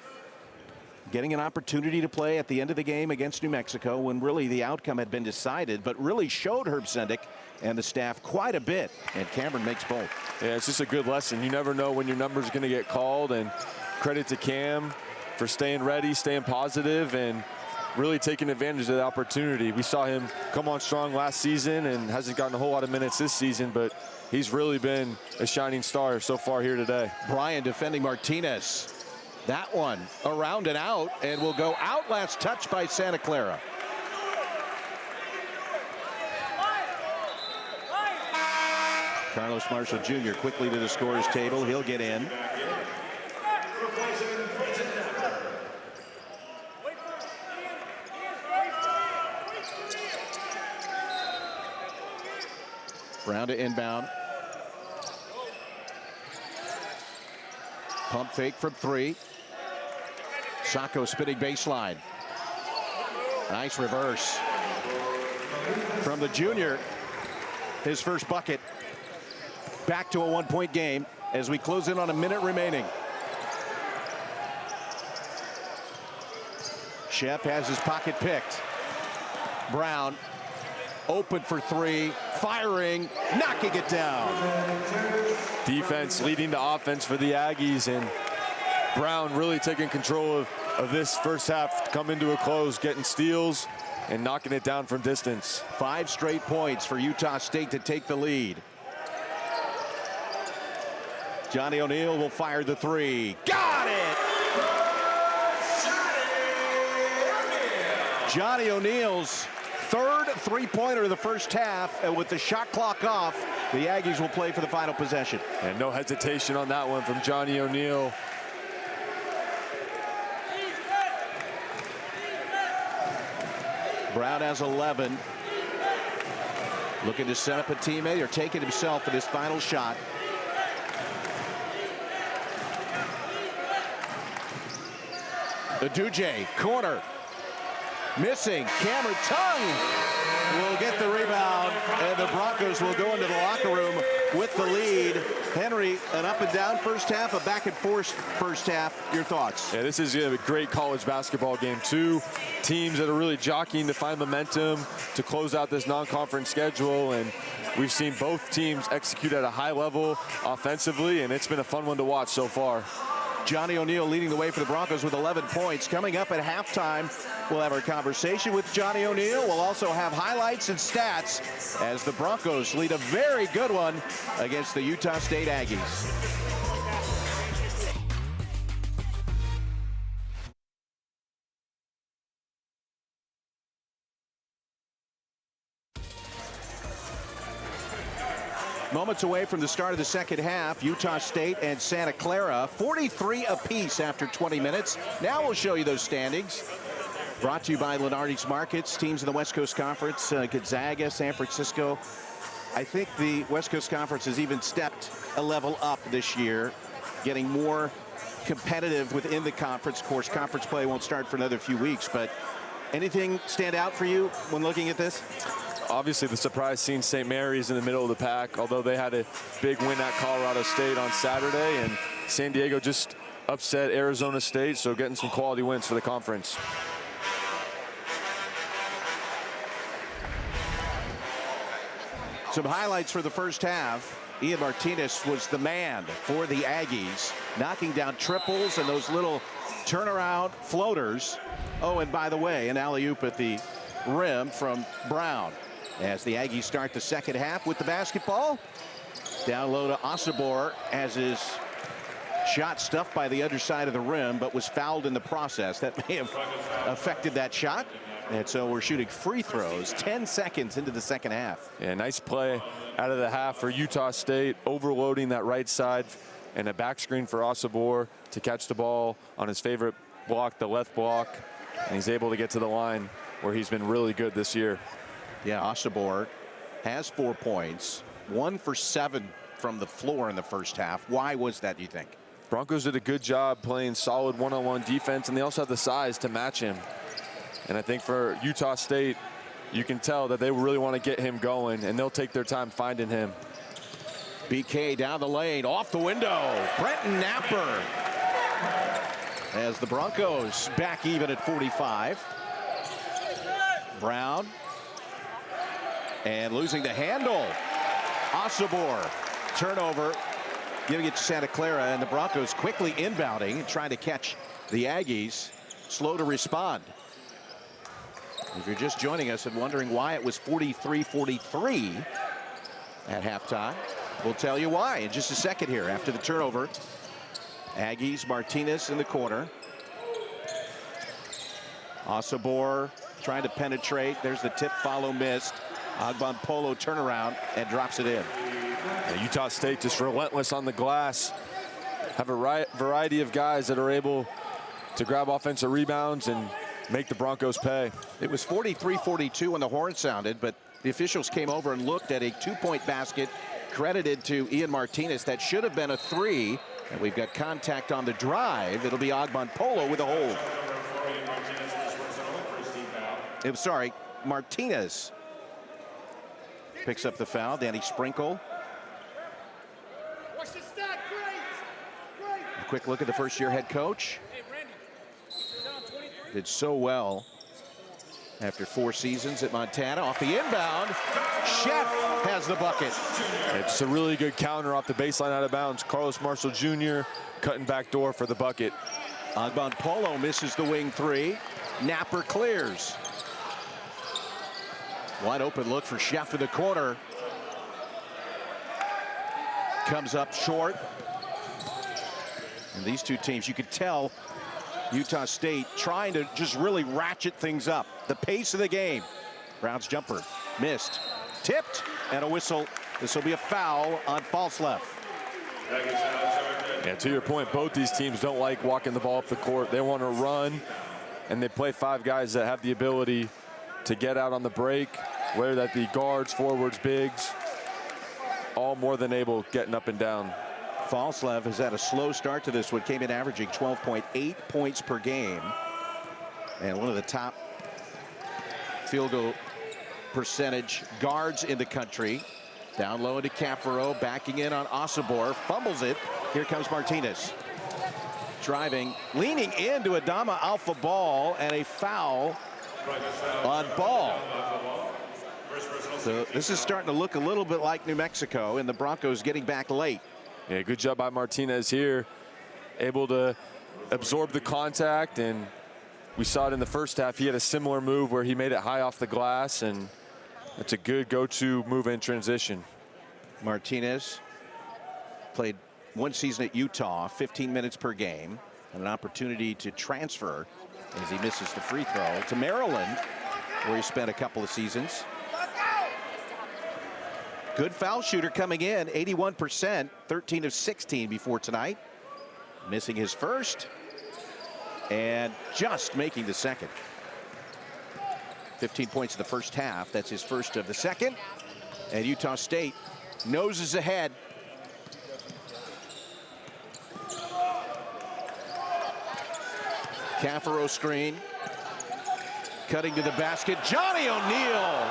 getting an opportunity to play at the end of the game against New Mexico when really the outcome had been decided, but really showed Herb Sendek and the staff quite a bit, and Cameron makes both. Yeah, it's just a good lesson. You never know when your number's going to get called, and credit to Cam for staying ready, staying positive, and really taking advantage of the opportunity. We saw him come on strong last season and hasn't gotten a whole lot of minutes this season, but he's really been a shining star so far here today. Bryan defending Martinez. That one around and out, and will go out. Last touch by Santa Clara. Carlos Marshall Jr. quickly to the scorer's table. He'll get in. Brown to inbound. Pump fake from 3. Sacco spinning baseline. Nice reverse from the junior. His first bucket. Back to a 1-point game as we close in on a minute remaining. Shep has his pocket picked. Brown open for 3, firing, knocking it down. Defense leading to offense for the Aggies, and Brown really taking control of this first half, come into a close, getting steals and knocking it down from distance. 5 straight points for Utah State to take the lead. Johnny O'Neal will fire the 3. Got it! Johnny O'Neal's 3rd 3-pointer of the first half, and with the shot clock off, the Aggies will play for the final possession. And no hesitation on that one from Johnny O'Neal. Brown has 11. Looking to set up a teammate or take it himself for this final shot. The Duje, corner. Missing. Cameron Tongue will get the rebound, and the Broncos will go into the locker room with the lead. Henry, an up and down first half, a back and forth first half. Your thoughts? Yeah, this is a great college basketball game. 2 teams that are really jockeying to find momentum to close out this non-conference schedule, and we've seen both teams execute at a high level offensively, and it's been a fun one to watch so far. Johnny O'Neal leading the way for the Broncos with 11 points. Coming up at halftime, we'll have our conversation with Johnny O'Neal. We'll also have highlights and stats as the Broncos lead a very good one against the Utah State Aggies. Moments away from the start of the second half, Utah State and Santa Clara, 43 apiece after 20 minutes. Now we'll show you those standings. Brought to you by Lenardi's Markets. Teams in the West Coast Conference, Gonzaga, San Francisco. I think the West Coast Conference has even stepped a level up this year, getting more competitive within the conference. Of course, conference play won't start for another few weeks, but anything stand out for you when looking at this? Obviously, the surprise seeing St. Mary's in the middle of the pack, although they had a big win at Colorado State on Saturday, and San Diego just upset Arizona State, so getting some quality wins for the conference. Some highlights for the first half. Ian Martinez was the man for the Aggies, knocking down triples and those little turnaround floaters. Oh, and by the way, an alley-oop at the rim from Brown. As the Aggies start the second half with the basketball. Down low to Osobor as his shot stuffed by the underside of the rim, but was fouled in the process. That may have affected that shot. And so we're shooting free throws 10 seconds into the second half. Yeah, nice play out of the half for Utah State, overloading that right side, and a back screen for Osobor to catch the ball on his favorite block, the left block. And he's able to get to the line where he's been really good this year. Yeah, Osobor has 4 points, 1 for 7 from the floor in the first half. Why was that, do you think? Broncos did a good job playing solid one-on-one defense, and they also have the size to match him. And I think for Utah State, you can tell that they really want to get him going, and they'll take their time finding him. BK down the lane, off the window. Brenton Napper. As the Broncos back even at 45. Brown. And losing the handle. Osobor. Turnover. Giving it to Santa Clara, and the Broncos quickly inbounding, trying to catch the Aggies. Slow to respond. If you're just joining us and wondering why it was 43-43 at halftime, we'll tell you why in just a second here after the turnover. Aggies, Martinez in the corner. Osobor trying to penetrate. There's the tip, follow, missed. Agbon Polo turnaround and drops it in. Yeah, Utah State just relentless on the glass. Have a variety of guys that are able to grab offensive rebounds and make the Broncos pay. It was 43-42 when the horn sounded, but the officials came over and looked at a 2-point basket credited to Ian Martinez. That should have been a 3, and we've got contact on the drive. It'll be Agbon Polo with a hold. Sorry, Martinez picks up the foul. Danny Sprinkle. A quick look at the first-year head coach. Did so well after 4 seasons at Montana. Off the inbound, Chef has the bucket. It's a really good counter off the baseline out of bounds. Carlos Marshall Jr. cutting back door for the bucket. Agbon Polo misses the wing 3. Napper clears. Wide open look for Chef in the corner. Comes up short. And these two teams, you could tell Utah State trying to just really ratchet things up. The pace of the game. Brown's jumper missed. Tipped and a whistle. This will be a foul on Falslev. Yeah, to your point, both these teams don't like walking the ball up the court. They want to run, and they play 5 guys that have the ability to get out on the break, whether that be guards, forwards, bigs, all more than able getting up and down. Falslev has had a slow start to this one, came in averaging 12.8 points per game. And one of the top field goal percentage guards in the country. Down low into Cafaro, backing in on Osobor, fumbles it. Here comes Martinez. Driving, leaning into Adama Alpha Ball, and a foul on Ball. So this is starting to look a little bit like New Mexico, and the Broncos getting back late. Yeah, good job by Martinez here. Able to absorb the contact, and we saw it in the first half. He had a similar move where he made it high off the glass, and it's a good go-to move in transition. Martinez played 1 season at Utah, 15 minutes per game, and an opportunity to transfer as he misses the free throw to Maryland, where he spent a couple of seasons. Good foul shooter coming in, 81%, 13 of 16 before tonight. Missing his first and just making the second. 15 points in the first half. That's his first of the second. And Utah State noses ahead. Cafaro screen. Cutting to the basket. Johnny O'Neal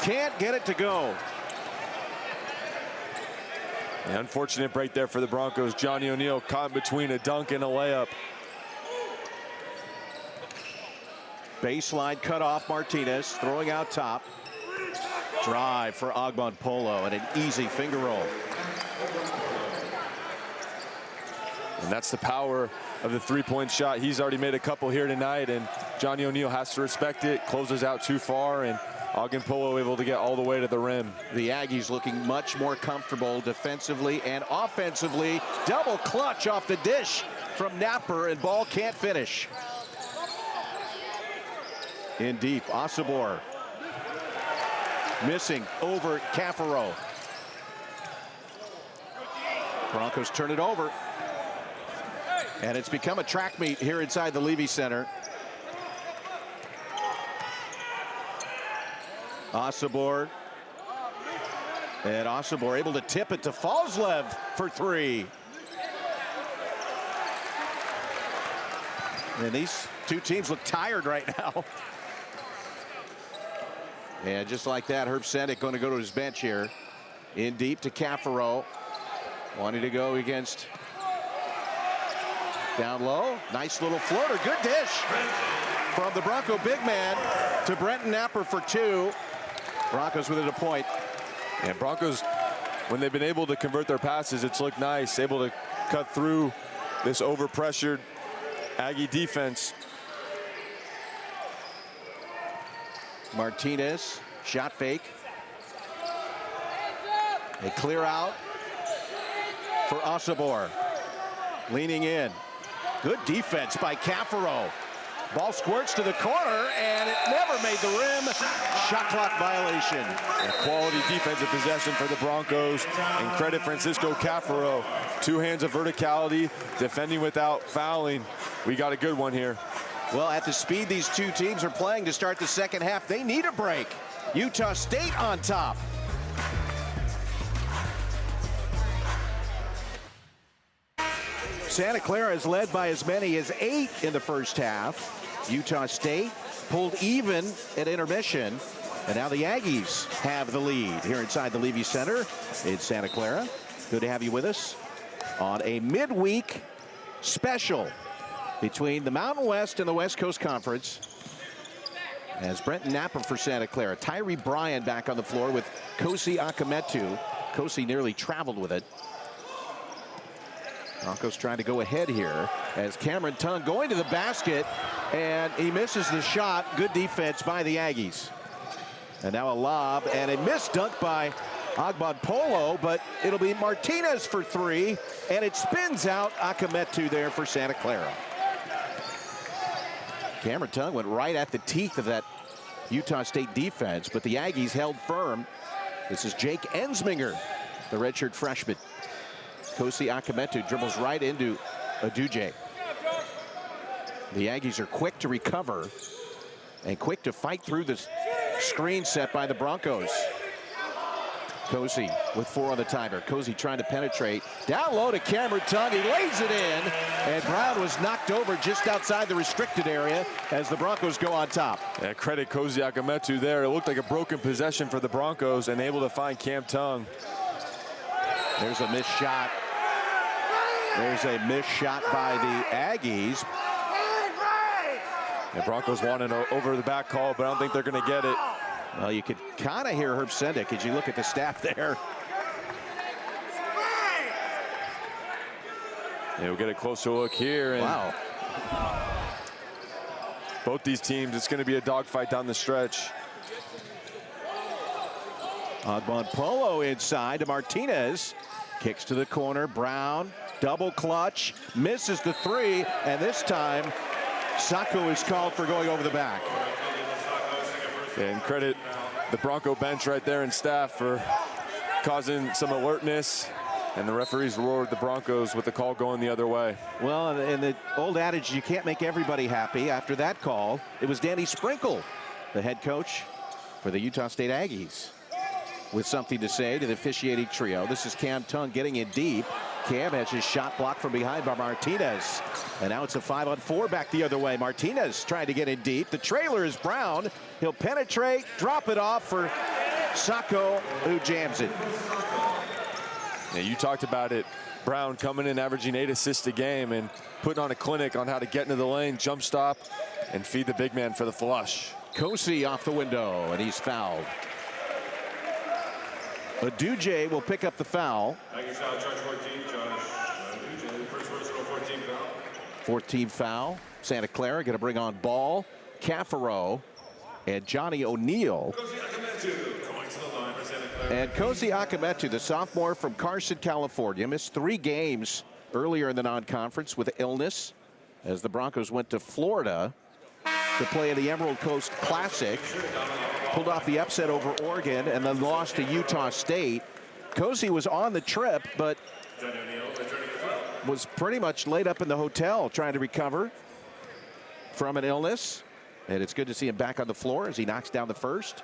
can't get it to go. An unfortunate break there for the Broncos. Johnny O'Neal caught between a dunk and a layup. Baseline cut off. Martinez throwing out top. Drive for Polo and an easy finger roll. And that's the power of the three-point shot. He's already made a couple here tonight, and Johnny O'Neal has to respect it. Closes out too far, and Polo able to get all the way to the rim. The Aggies looking much more comfortable defensively and offensively. Double clutch off the dish from Napper, and ball can't finish. In deep, Osobor missing over Cafaro. Broncos turn it over. And it's become a track meet here inside the Levy Center. Osobor. And Osobor able to tip it to Falslev for three. And these two teams look tired right now. And just like that, Herb Sendek going to go to his bench here. In deep to Cafaro. Wanting to go against down low. Nice little floater. Good dish from the Bronco big man to Brenton Napper for two. Broncos within a point. And Broncos, when they've been able to convert their passes, it's looked nice. Able to cut through this overpressured Aggie defense. Martinez, shot fake. They clear out for Osobor. Leaning in. Good defense by Cafaro. Ball squirts to the corner, and it never made the rim. Shot clock violation. A quality defensive possession for the Broncos. And credit Francisco Cafaro. 2 hands of verticality, defending without fouling. We got a good one here. Well, at the speed these two teams are playing to start the second half, they need a break. Utah State on top. Santa Clara is led by as many as 8 in the first half. Utah State pulled even at intermission. And now the Aggies have the lead here inside the Levy Center in Santa Clara. Good to have you with us on a midweek special between the Mountain West and the West Coast Conference. As Brenton Napper for Santa Clara. Tyree Bryan back on the floor with Kosi Akametu. Kosi nearly traveled with it. Broncos trying to go ahead here as Cameron Tongue going to the basket, and he misses the shot. Good defense by the Aggies. And now a lob and a missed dunk by Polo, but it'll be Martinez for 3, and it spins out. Akametu there for Santa Clara. Cameron Tongue went right at the teeth of that Utah State defense, but the Aggies held firm. This is Jake Ensminger, the redshirt freshman. Kosi Akametu dribbles right into Aduje. The Aggies are quick to recover and quick to fight through this screen set by the Broncos. Kosi with 4 on the timer. Kosi trying to penetrate. Down low to Cameron Tongue. He lays it in. And Brown was knocked over just outside the restricted area as the Broncos go on top. Yeah, credit Kosi Akametu there. It looked like a broken possession for the Broncos and able to find Cam Tongue. There's a missed shot. There's a missed shot by the Aggies. The Broncos want an over the back call, but I don't think they're going to get it. Well, you could kind of hear Herb Sendek as you look at the staff there. Yeah, we'll get a closer look here. And wow. Both these teams, it's going to be a dogfight down the stretch. Polo inside to Martinez. Kicks to the corner. Brown, double clutch, misses the 3, and this time Sacco is called for going over the back. And credit the Bronco bench right there and staff for causing some alertness. And the referees reward the Broncos with the call going the other way. Well, and the old adage, you can't make everybody happy. After that call, it was Danny Sprinkle, the head coach for the Utah State Aggies, with something to say to the officiating trio. This is Cam Tongue getting in deep. Cam has his shot blocked from behind by Martinez. And now it's a 5-on-4 back the other way. Martinez trying to get in deep. The trailer is Brown. He'll penetrate, drop it off for Sacco, who jams it. Yeah, you talked about it. Brown coming in, averaging 8 assists a game and putting on a clinic on how to get into the lane, jump stop, and feed the big man for the flush. Kosi off the window, and he's fouled. Aduje will pick up the foul. 14th foul. Santa Clara going to bring on Ball, Cafaro, and Johnny O'Neal. And Cozy Akametu, the sophomore from Carson, California, missed 3 games earlier in the non-conference with illness as the Broncos went to Florida to play in the Emerald Coast Classic. Pulled off the upset over Oregon and then lost to Utah State. Cozy was on the trip, but was pretty much laid up in the hotel trying to recover from an illness. And it's good to see him back on the floor as he knocks down the first.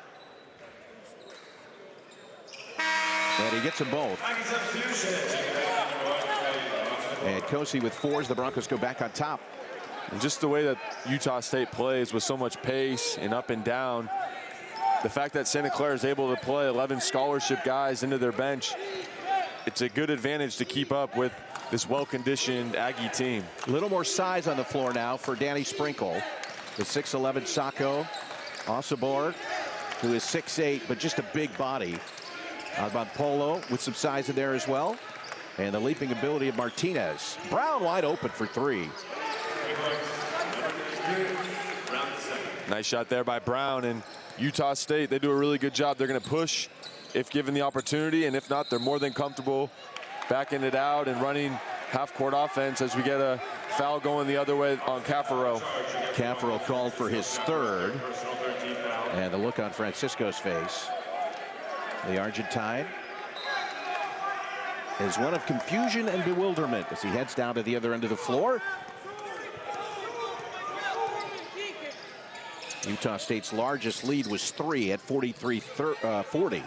And he gets them both. And Cozy with 4 as the Broncos go back on top. And just the way that Utah State plays with so much pace and up and down, the fact that Santa Clara is able to play 11 scholarship guys into their bench, it's a good advantage to keep up with this well-conditioned Aggie team. A little more size on the floor now for Danny Sprinkle. The 6'11" Sacco. Osabor, who is 6'8", but just a big body. About Polo with some size in there as well. And the leaping ability of Martinez. Brown wide open for 3. Nice shot there by Brown. And Utah State, they do a really good job. They're going to push if given the opportunity, and if not, they're more than comfortable backing it out and running half-court offense as we get a foul going the other way on Cafaro. Cafaro called for his 3rd. And the look on Francisco's face. The Argentine is one of confusion and bewilderment as he heads down to the other end of the floor. Utah State's largest lead was 3 at 43-40.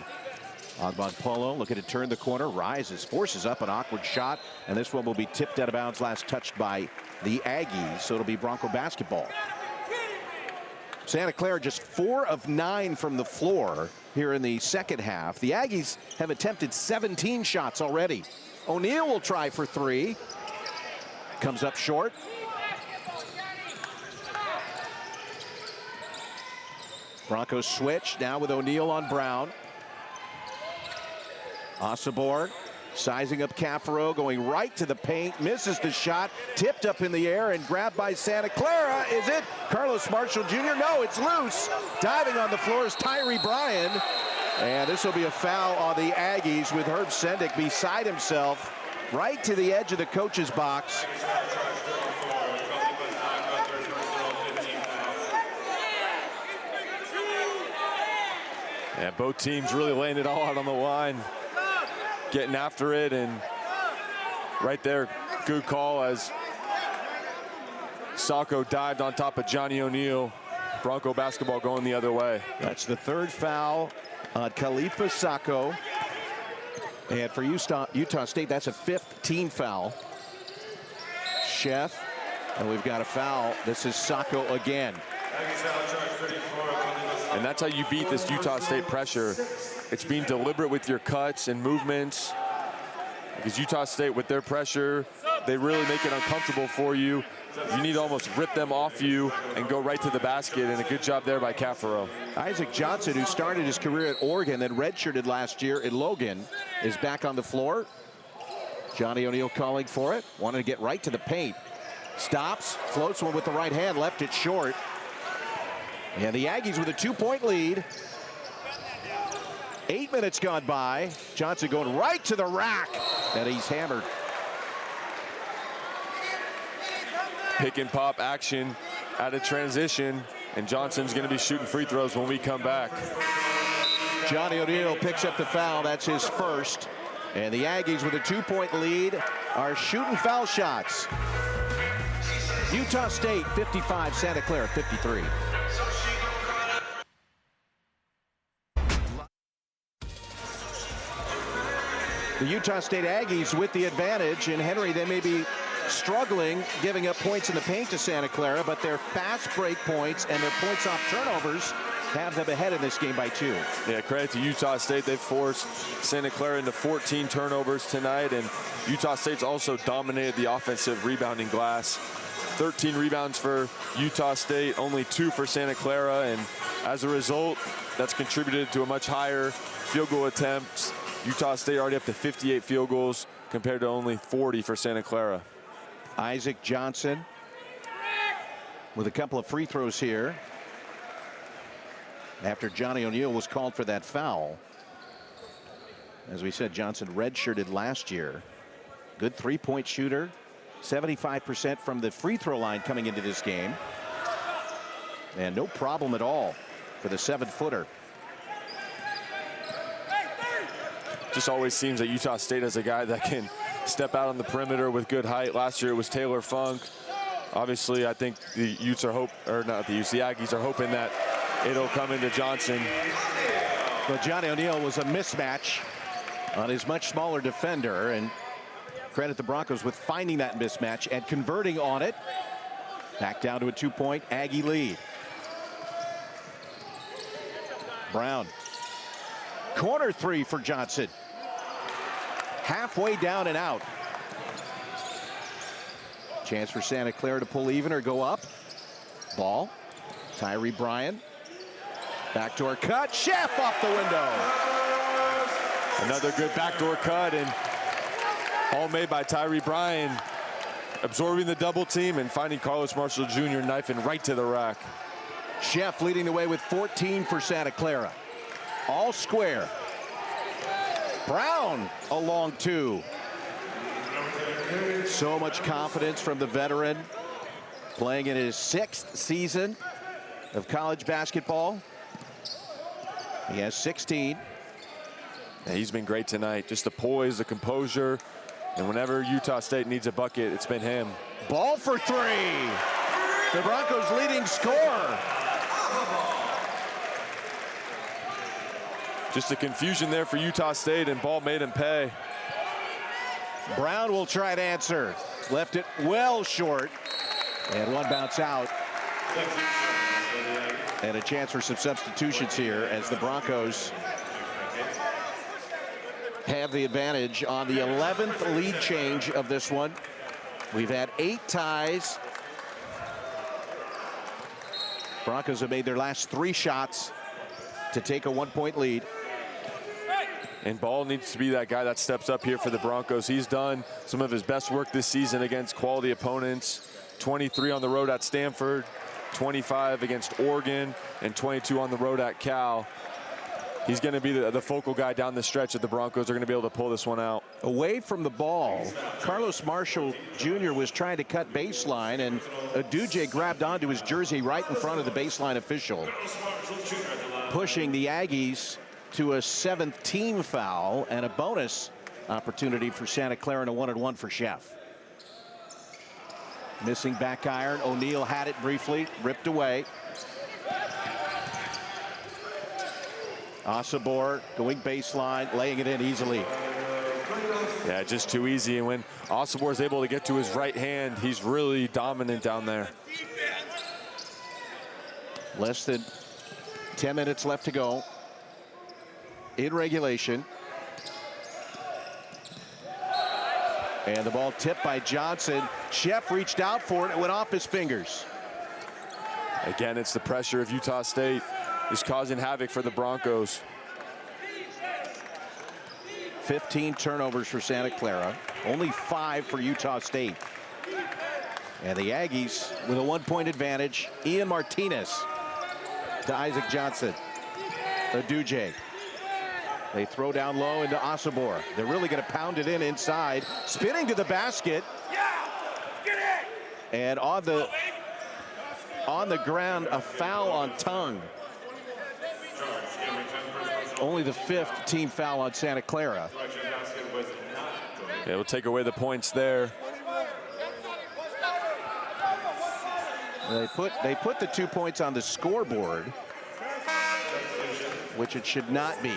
Ogbon Polo looking to turn the corner, rises, forces up an awkward shot, and this one will be tipped out of bounds, last touched by the Aggies, so it'll be Bronco basketball. Santa Clara just 4 of 9 from the floor here in the second half. The Aggies have attempted 17 shots already. O'Neal will try for 3. Comes up short. Broncos switch now with O'Neal on Brown. Osabor sizing up Cafaro, going right to the paint, misses the shot, tipped up in the air and grabbed by Santa Clara. Is it Carlos Marshall Jr.? No, it's loose. Diving on the floor is Tyree Bryan. And this will be a foul on the Aggies with Herb Sendick beside himself, right to the edge of the coach's box. Yeah, both teams really laying it all out on the line, getting after it, and right there, good call as Sacco dived on top of Johnny O'Neal. Bronco basketball going the other way. That's the 3rd foul on Khalifa Sacco. And for Utah State, that's a 5th team foul. Chef, and we've got a foul. This is Sacco again. And that's how you beat this Utah State pressure. It's being deliberate with your cuts and movements. Because Utah State, with their pressure, they really make it uncomfortable for you. You need to almost rip them off you and go right to the basket, and a good job there by Cafaro. Isaac Johnson, who started his career at Oregon, then redshirted last year at Logan, is back on the floor. Johnny O'Neal calling for it, wanted to get right to the paint. Stops, floats one with the right hand, left it short. And the Aggies with a 2-point lead. 8 minutes gone by. Johnson going right to the rack, and he's hammered. Pick and pop action out of transition, and Johnson's going to be shooting free throws when we come back. Johnny O'Neal picks up the foul. That's his 1st. And the Aggies with a 2-point lead are shooting foul shots. Utah State 55, Santa Clara 53. The Utah State Aggies with the advantage, and Henry, they may be struggling giving up points in the paint to Santa Clara, but their fast break points and their points off turnovers have them ahead in this game by 2. Yeah, credit to Utah State. They've forced Santa Clara into 14 turnovers tonight, and Utah State's also dominated the offensive rebounding glass. 13 rebounds for Utah State, only 2 for Santa Clara, and as a result, that's contributed to a much higher field goal attempts Utah State already up to 58 field goals compared to only 40 for Santa Clara. Isaac Johnson with a couple of free throws here after Johnny O'Neal was called for that foul. As we said, Johnson redshirted last year. Good three-point shooter. 75% from the free throw line coming into this game. And no problem at all for the 7-footer. Just always seems that Utah State has a guy that can step out on the perimeter with good height. Last year it was Taylor Funk. Obviously, I think the Utes are the Aggies are hoping that it'll come into Johnson. But Johnny O'Neal was a mismatch on his much smaller defender, and credit the Broncos with finding that mismatch and converting on it. Back down to a 2-point Aggie lead. Brown. Corner three for Johnson. Halfway down and out. Chance for Santa Clara to pull even or go up. Ball. Tyree Bryan. Backdoor cut. Chef off the window. Another good backdoor cut, and all made by Tyree Bryan, absorbing the double team and finding Carlos Marshall Jr. knifing right to the rack. Chef leading the way with 14 for Santa Clara. All square. Brown along two. So much confidence from the veteran, playing in his 6th season of college basketball. He has 16. Yeah, he's been great tonight. Just the poise, the composure, and whenever Utah State needs a bucket, it's been him. Ball for three. The Broncos' leading scorer. Just the confusion there for Utah State, and Ball made him pay. Brown will try to answer. Left it well short. And one bounce out. And a chance for some substitutions here as the Broncos have the advantage on the 11th lead change of this one. We've had 8 ties. Broncos have made their last 3 shots to take a 1-point lead. And Ball needs to be that guy that steps up here for the Broncos. He's done some of his best work this season against quality opponents. 23 on the road at Stanford, 25 against Oregon, and 22 on the road at Cal. He's going to be the focal guy down the stretch that the Broncos are going to be able to pull this one out. Away from the ball, Carlos Marshall Jr. was trying to cut baseline, and Aduje grabbed onto his jersey right in front of the baseline official, pushing the Aggies to a 7th team foul and a bonus opportunity for Santa Clara and a 1-and-1 for Chef. Missing back iron. O'Neal had it briefly, ripped away. Asabor going baseline, laying it in easily. Yeah, just too easy. And when Asabor is able to get to his right hand, he's really dominant down there. Less than 10 minutes left to go in regulation. And the ball tipped by Johnson. Chef reached out for it. It went off his fingers. Again, it's the pressure of Utah State is causing havoc for the Broncos. 15 turnovers for Santa Clara. Only 5 for Utah State. And the Aggies with a 1-point advantage. Ian Martinez to Isaac Johnson. Aduje. They throw down low into Asabor. They're really going to pound it in inside. Spinning to the basket. And on the ground, a foul on Tongue. Only the 5th team foul on Santa Clara. Yeah, we'll take away the points there. They put the 2 points on the scoreboard, which it should not be.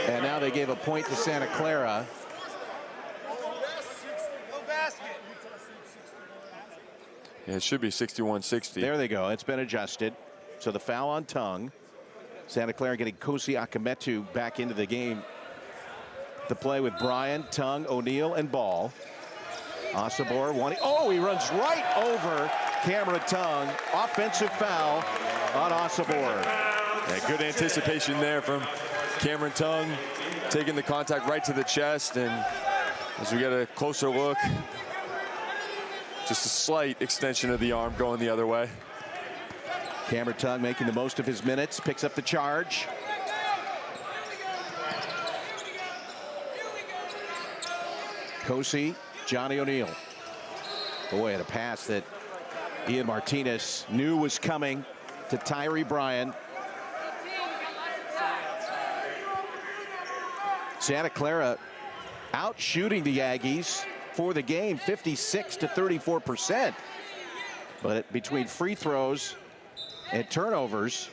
And now they gave a point to Santa Clara. Yeah, it should be 61-60. There they go. It's been adjusted. So the foul on Tongue. Santa Clara getting Kosi Akametu back into the game to play with Bryan, Tongue, O'Neal, and Ball. Asabor wanting. Oh, he runs right over Cameron Tongue. Offensive foul on Asabor. Yeah, good anticipation there from Cameron Tongue taking the contact right to the chest, and as we get a closer look, just a slight extension of the arm going the other way. Cameron Tongue making the most of his minutes, picks up the charge. Cosi, Johnny O'Neal. Boy, at a pass that Ian Martinez knew was coming to Tyree Bryan. Santa Clara out shooting the Aggies for the game, 56% to 34%. But between free throws and turnovers,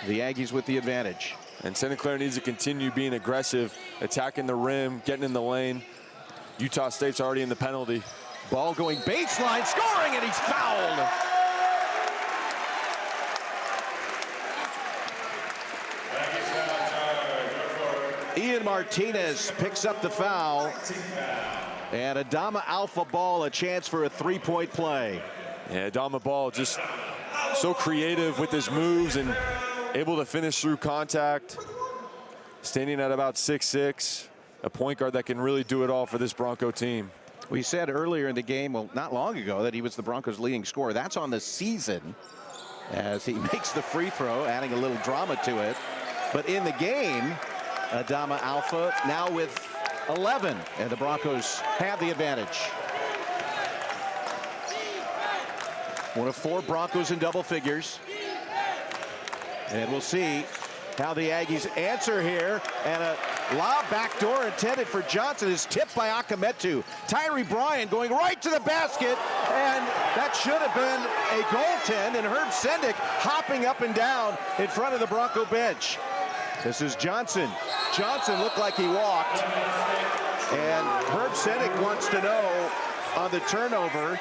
the Aggies with the advantage. And Santa Clara needs to continue being aggressive, attacking the rim, getting in the lane. Utah State's already in the penalty. Ball going baseline, scoring, and he's fouled. Ian Martinez picks up the foul. And Adama Alpha Ball a chance for a three-point play. Yeah, Adama Ball just so creative with his moves and able to finish through contact. Standing at about 6'6", a point guard that can really do it all for this Bronco team. We said earlier in the game, well, not long ago, that he was the Broncos' leading scorer. That's on the season as he makes the free throw, adding a little drama to it. But in the game, Adama Alpha now with 11, and the Broncos have the advantage. One of 4 Broncos in double figures. And we'll see how the Aggies answer here. And a lob backdoor intended for Johnson is tipped by Akametu. Tyree Bryan going right to the basket, and that should have been a goaltend, and Herb Sendick hopping up and down in front of the Bronco bench. This is Johnson. Johnson looked like he walked, and Herb Sendick wants to know on the turnover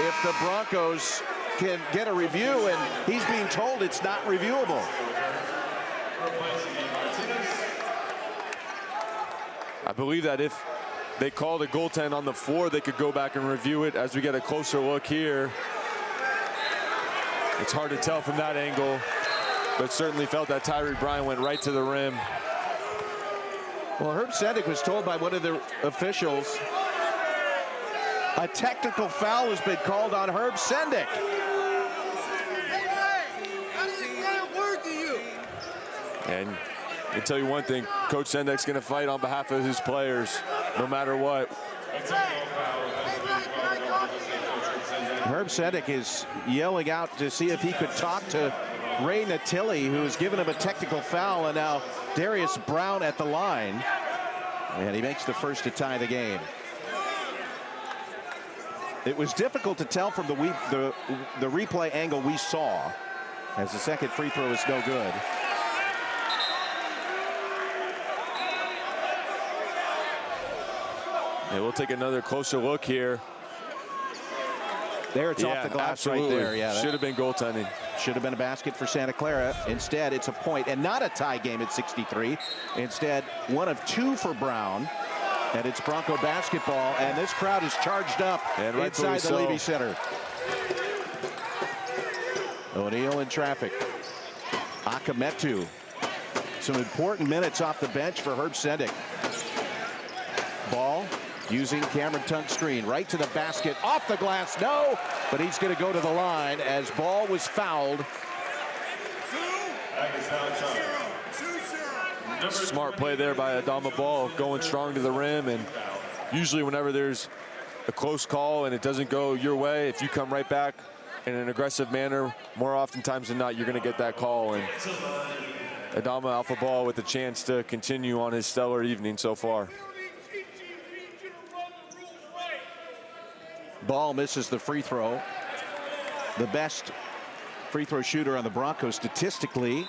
if the Broncos can get a review, and he's being told it's not reviewable. I believe that if they called a goaltend on the floor, they could go back and review it. As we get a closer look here, it's hard to tell from that angle, but certainly felt that Tyree Bryan went right to the rim. Well, Herb Sendick was told by one of the officials a technical foul has been called on Herb Sendick. And I can tell you one thing, Coach Sendick's going to fight on behalf of his players, no matter what. Herb Sendick is yelling out to see if he could talk to Ray Natilli, who has given him a technical foul, and now Darius Brown at the line. And he makes the first to tie the game. It was difficult to tell from the replay angle we saw, as the second free throw is no good. And we'll take another closer look here. There, it's off the glass absolutely. right there. Yeah, should have been goaltending. Should have been a basket for Santa Clara. Instead, it's a point and not a tie game at 63. Instead, 1 of 2 for Brown. And it's Bronco basketball, and this crowd is charged up and inside the Levy Center. O'Neal in traffic. Akametu. Some important minutes off the bench for Herb Sendick. Ball using Cameron Tongue's screen right to the basket, off the glass, no, but he's going to go to the line as Ball was fouled. Smart play there by Adama Ball, going strong to the rim, and usually whenever there's a close call and it doesn't go your way, if you come right back in an aggressive manner, more oftentimes than not, you're going to get that call. And Adama Alpha Ball with a chance to continue on his stellar evening so far. Ball misses the free throw. The best free throw shooter on the Broncos statistically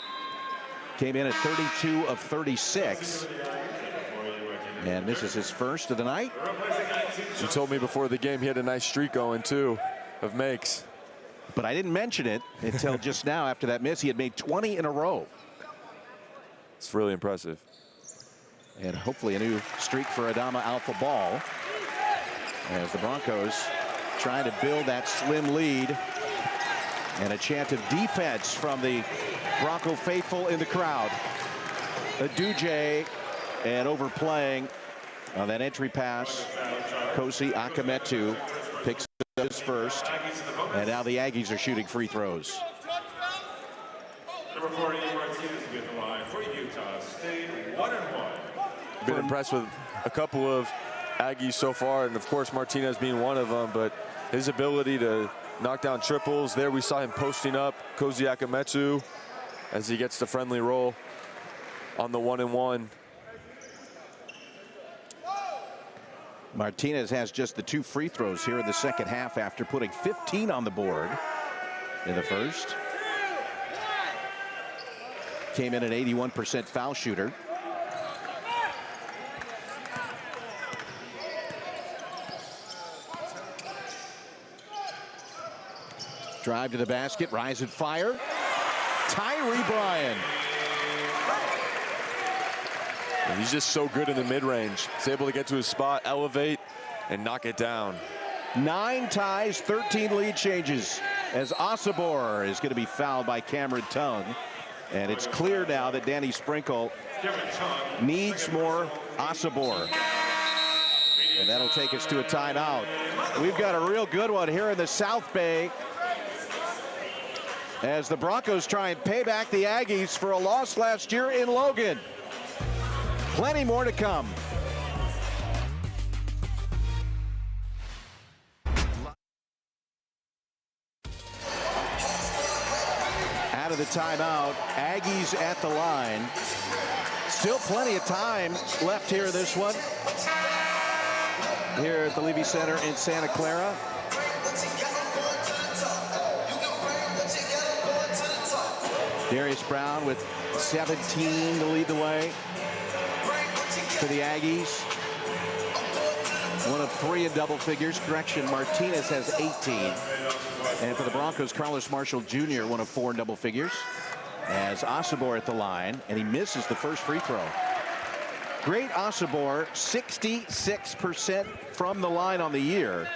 came in at 32 of 36. And this is his first of the night. You told me before the game he had a nice streak going too of makes. But I didn't mention it until just now after that miss. He had made 20 in a row. It's really impressive. And hopefully a new streak for Adama Alpha Ball, as the Broncos trying to build that slim lead. And a chant of defense from the Bronco faithful in the crowd. Aduje, and overplaying on that entry pass. Kosi Akametu picks his first, and now the Aggies are shooting free throws. Number 40, Martinez with the line for Utah State, 1-1. Been impressed with a couple of Aggies so far, and of course Martinez being one of them, but his ability to knock down triples. There we saw him posting up Kosi Akametu as he gets the friendly roll on the 1-and-1. Martinez has just the 2 free throws here in the second half after putting 15 on the board in the first. Came in at 81% foul shooter. Drive to the basket, rise and fire. Tyree Bryan. And he's just so good in the mid-range. He's able to get to his spot, elevate, and knock it down. 9 ties, 13 lead changes as Osobor is going to be fouled by Cameron Tongue. And it's clear now that Danny Sprinkle needs more Osobor. And that'll take us to a timeout. We've got a real good one here in the South Bay as the Broncos try and pay back the Aggies for a loss last year in Logan. Plenty more to come. Out of the timeout, Aggies at the line. Still plenty of time left here in this one. Here at the Levy Center in Santa Clara. Darius Brown with 17 to lead the way for the Aggies. 1 of 3 in double figures. Correction, Martinez has 18. And for the Broncos, Carlos Marshall Jr., 1 of 4 in double figures. As Osobor at the line, and he misses the first free throw. Great Osobor, 66% from the line on the year.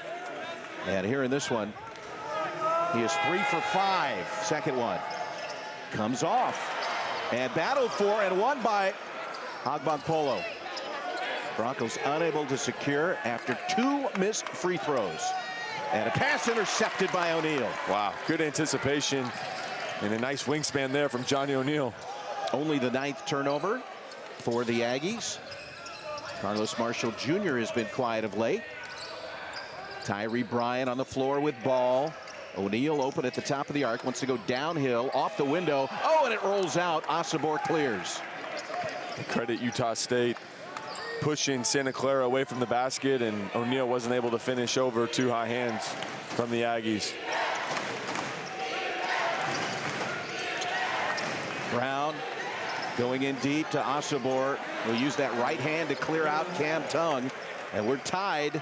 And here in this one, he is 3 for 5. Second one comes off. And battled for and won by Agbankpolo. Broncos unable to secure after 2 missed free throws. And a pass intercepted by O'Neal. Wow, good anticipation and a nice wingspan there from Johnny O'Neal. Only the 9th turnover for the Aggies. Carlos Marshall Jr. has been quiet of late. Tyree Bryan on the floor with ball. O'Neal open at the top of the arc, wants to go downhill, off the window. Oh, and it rolls out. Osobor clears. Credit Utah State pushing Santa Clara away from the basket, and O'Neal wasn't able to finish over 2 high hands from the Aggies. Brown going in deep to Osobor. We'll use that right hand to clear out Cam Tongue. And we're tied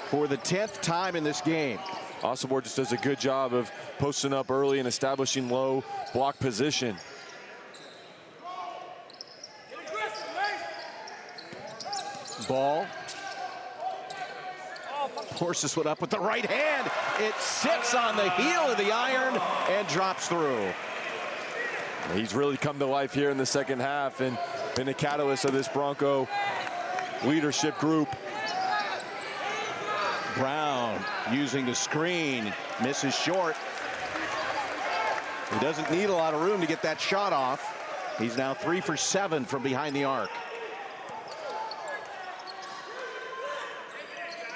for the 10th time in this game. Osobor just does a good job of posting up early and establishing low block position. Ball. Forces one up with the right hand. It sits on the heel of the iron and drops through. He's really come to life here in the second half and been a catalyst of this Bronco leadership group. Brown using the screen, misses short. He doesn't need a lot of room to get that shot off. He's now 3 for 7 from behind the arc.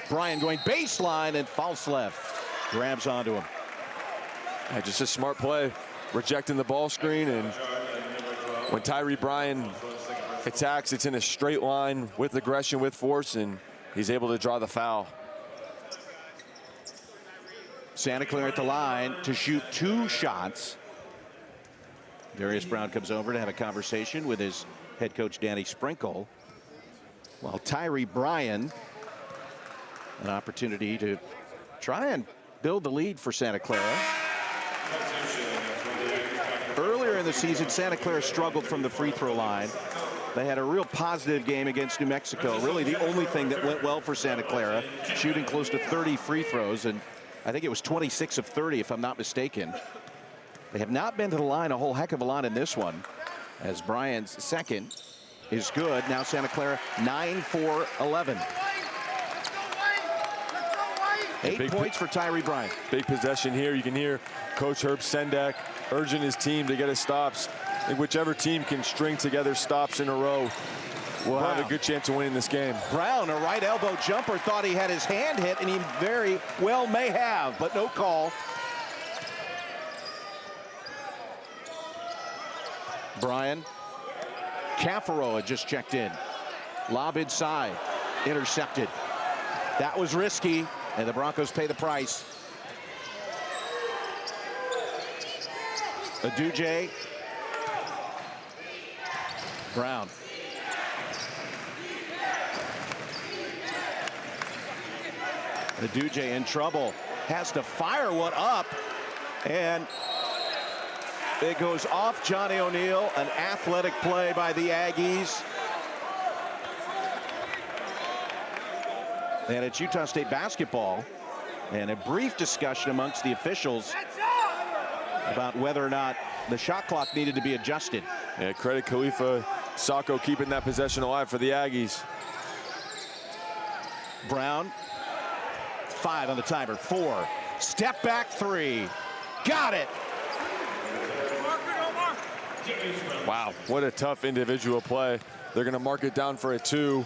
Bryan going baseline, and Falslev grabs onto him. Yeah, just a smart play, rejecting the ball screen, and when Tyree Bryan attacks, it's in a straight line with aggression, with force, and he's able to draw the foul. Santa Clara at the line to shoot 2 shots. Darius Brown comes over to have a conversation with his head coach Danny Sprinkle, while Tyree Bryan, an opportunity to try and build the lead for Santa Clara. Earlier in the season, Santa Clara struggled from the free throw line. They had a real positive game against New Mexico. Really the only thing that went well for Santa Clara, shooting close to 30 free throws, and I think it was 26 of 30 if I'm not mistaken. They have not been to the line a whole heck of a lot in this one. as Brian's second is good. Now Santa Clara 9-4-11. 8 points for Tyree Bryant. Big possession here. You can hear Coach Herb Sendek urging his team to get his stops. I think whichever team can string together stops in a row will have a good chance of winning this game. Brown, a right elbow jumper, thought he had his hand hit, and he very well may have, but no call. Brian. Cafaro had just checked in. Lob inside. Intercepted. That was risky, and the Broncos pay the price. Aduje. Brown. Aduje in trouble. Has to fire one up, and it goes off Johnny O'Neal. An athletic play by the Aggies. And it's Utah State basketball, and a brief discussion amongst the officials about whether or not the shot clock needed to be adjusted. Yeah, credit Khalifa Sacco keeping that possession alive for the Aggies. Brown, 5 on the timer, 4. Step back 3. Got it. Wow, what a tough individual play. They're going to mark it down for a 2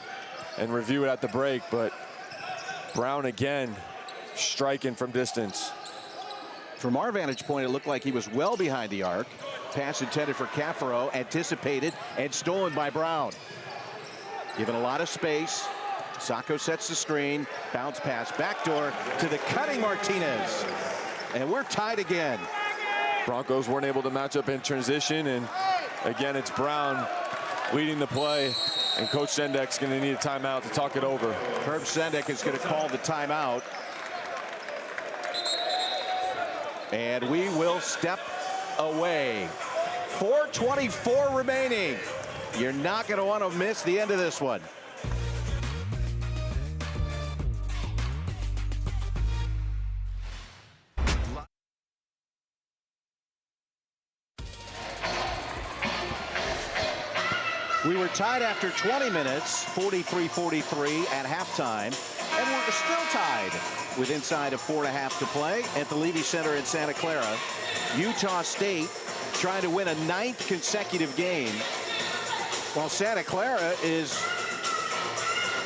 and review it at the break, but Brown again striking from distance. From our vantage point, it looked like he was well behind the arc. Pass intended for Cafaro, anticipated and stolen by Brown. Given a lot of space. Sacco sets the screen, bounce pass, backdoor to the cutting Martinez. And we're tied again. Broncos weren't able to match up in transition, and again, it's Brown leading the play, and Coach Sendek's going to need a timeout to talk it over. Herb Sendek is going to call the timeout. And we will step away. 4:24 remaining. You're not going to want to miss the end of this one. We were tied after 20 minutes, 43-43 at halftime, and we're still tied with inside of 4.5 to play at the Levy Center in Santa Clara. Utah State trying to win a 9th consecutive game, while Santa Clara is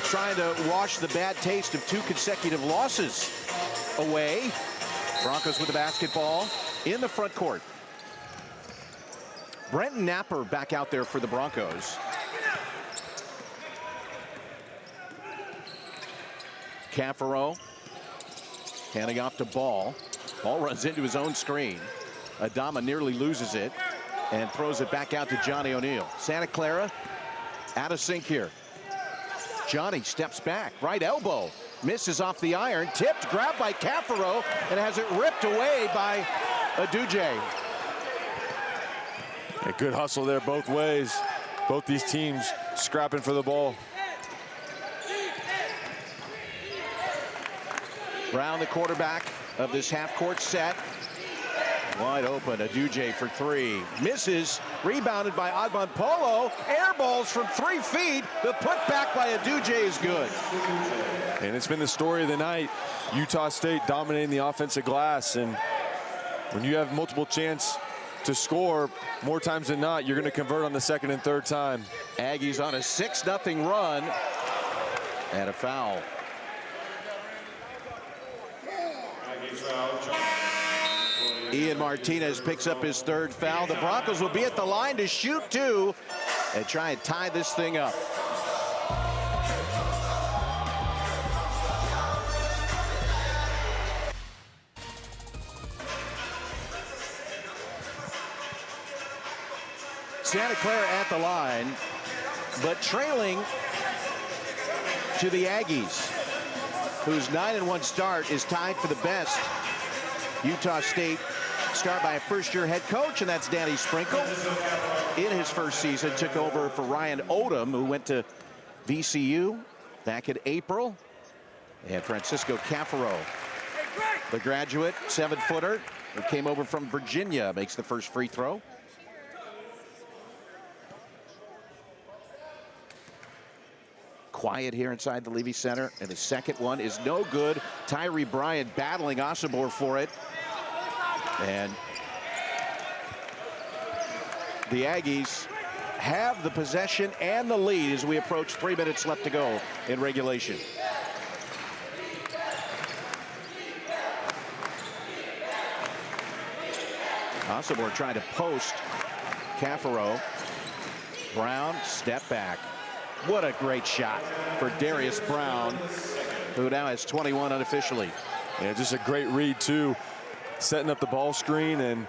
trying to wash the bad taste of 2 consecutive losses away. Broncos with the basketball in the front court. Brenton Napper back out there for the Broncos. Cafaro handing off to Ball. Ball runs into his own screen. Adama nearly loses it and throws it back out to Johnny O'Neal. Santa Clara out of sync here. Johnny steps back, right elbow, misses off the iron, tipped, grabbed by Cafaro, and has it ripped away by Aduje. A good hustle there both ways. Both these teams scrapping for the ball. Brown, the quarterback of this half-court set. Wide open, Aduje for 3. Misses, rebounded by Adman Polo. Air balls from 3 feet. The putback by Aduje is good. And it's been the story of the night. Utah State dominating the offensive glass. And when you have multiple chance to score, more times than not, you're going to convert on the second and third time. Aggies on a 6-0 run. And a foul. Ian Martinez picks up his 3rd foul. The Broncos will be at the line to shoot 2 and try and tie this thing up. Santa Clara at the line, but trailing to the Aggies, whose 9-1 start is tied for the best Utah State start by a first-year head coach, and that's Danny Sprinkle. In his first season, took over for Ryan Odom, who went to VCU back in April. And Francisco Cafaro, the graduate 7-footer who came over from Virginia, makes the first free throw. quiet here inside the Levy Center. And the second one is no good. Tyree Bryant battling Osobor for it. And the Aggies have the possession and the lead as we approach 3 minutes left to go in regulation. Osobor trying to post Cafaro. Brown, step back. What a great shot for Darius Brown, who now has 21 unofficially. Yeah, just a great read, too. Setting up the ball screen, and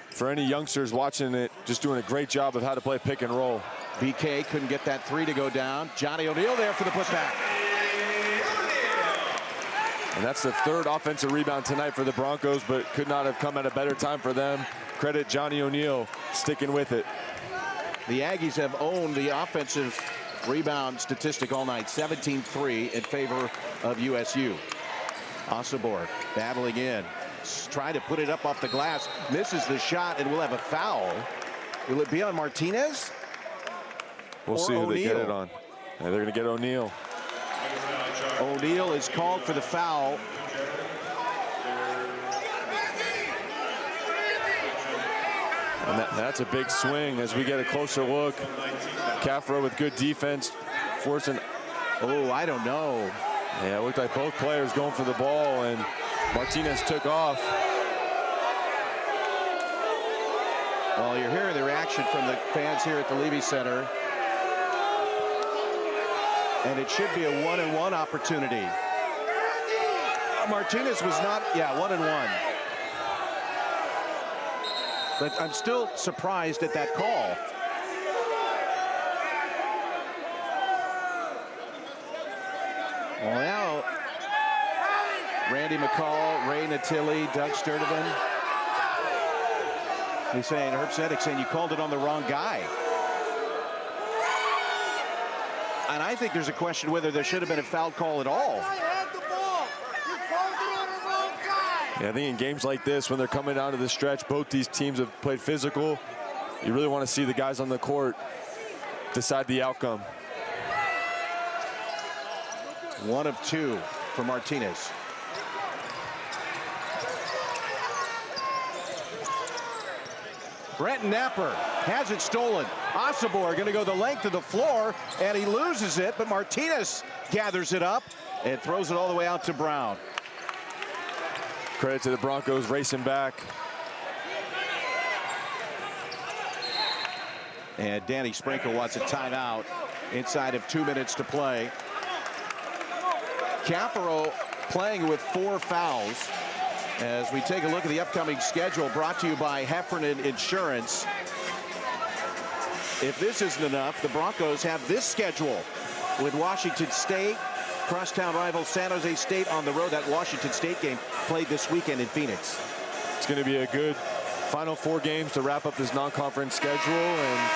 for any youngsters watching it, just doing a great job of how to play pick and roll. BK couldn't get that three to go down. Johnny O'Neal there for the putback. And that's the third offensive rebound tonight for the Broncos, but could not have come at a better time for them. Credit Johnny O'Neal sticking with it. The Aggies have owned the offensive rebound statistic all night, 17-3 in favor of USU. Osobor battling in, trying to put it up off the glass, misses the shot, and we'll have a foul. Will it be on Martinez? We'll see who they get it on. Yeah, they're going to get O'Neal. O'Neal is called for the foul. And that's a big swing as we get a closer look. Cafaro with good defense, forcing. Oh, I don't know. Yeah, it looked like both players going for the ball, and Martinez took off. Well, you're hearing the reaction from the fans here at the Levy Center. And it should be a 1-and-1 opportunity. Martinez was not, 1-and-1. But I'm still surprised at that call. Well, now, Randy McCall, Ray Natili, Doug Sturdivant. He's saying, Herb Sedick saying you called it on the wrong guy. And I think there's a question whether there should have been a foul call at all. Yeah, I think in games like this, when they're coming down to the stretch, both these teams have played physical. You really want to see the guys on the court decide the outcome. 1 of 2 for Martinez. Brenton Napper has it stolen. Osobor going to go the length of the floor, and he loses it, but Martinez gathers it up and throws it all the way out to Brown. Credit to the Broncos racing back. And Danny Sprinkle wants a timeout inside of 2 minutes to play. Cafaro playing with 4 fouls. As we take a look at the upcoming schedule, brought to you by Heffernan Insurance. If this isn't enough, the Broncos have this schedule with Washington State, crosstown rival San Jose State on the road. That Washington State game played this weekend in Phoenix. It's going to be a good final 4 games to wrap up this non-conference schedule, and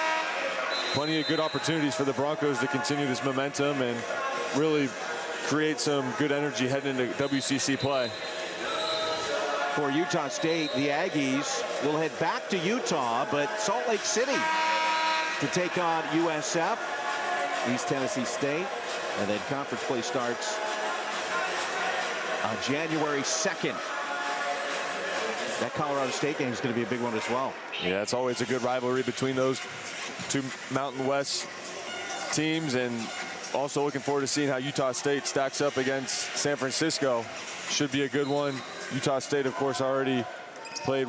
plenty of good opportunities for the Broncos to continue this momentum and really create some good energy heading into WCC play. For Utah State, the Aggies will head back to Utah, but Salt Lake City to take on USF, East Tennessee State, and then conference play starts on January 2nd. That Colorado State game is going to be a big one as well. Yeah, it's always a good rivalry between those two Mountain West teams, and also looking forward to seeing how Utah State stacks up against San Francisco. Should be a good one. Utah State, of course, already played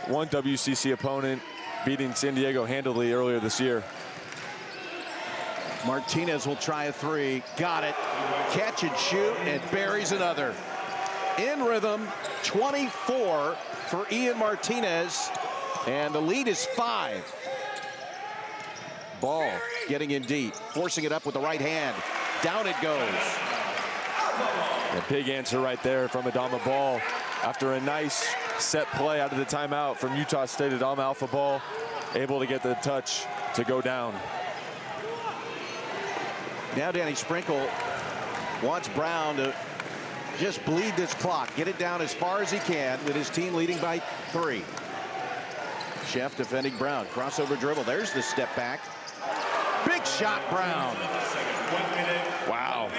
one WCC opponent, beating San Diego handily earlier this year. Martinez will try a 3. Got it. Catch and shoot, and buries another. In rhythm, 24 for Ian Martinez, and the lead is 5. Ball getting in deep, forcing it up with the right hand. Down it goes. A big answer right there from Adama Ball after a nice set play out of the timeout from Utah State. Adama Alpha Ball able to get the touch to go down. Now Danny Sprinkle wants Brown to just bleed this clock, get it down as far as he can with his team leading by 3. Chef defending Brown, crossover dribble. There's the step back. Big shot, Brown. Wow.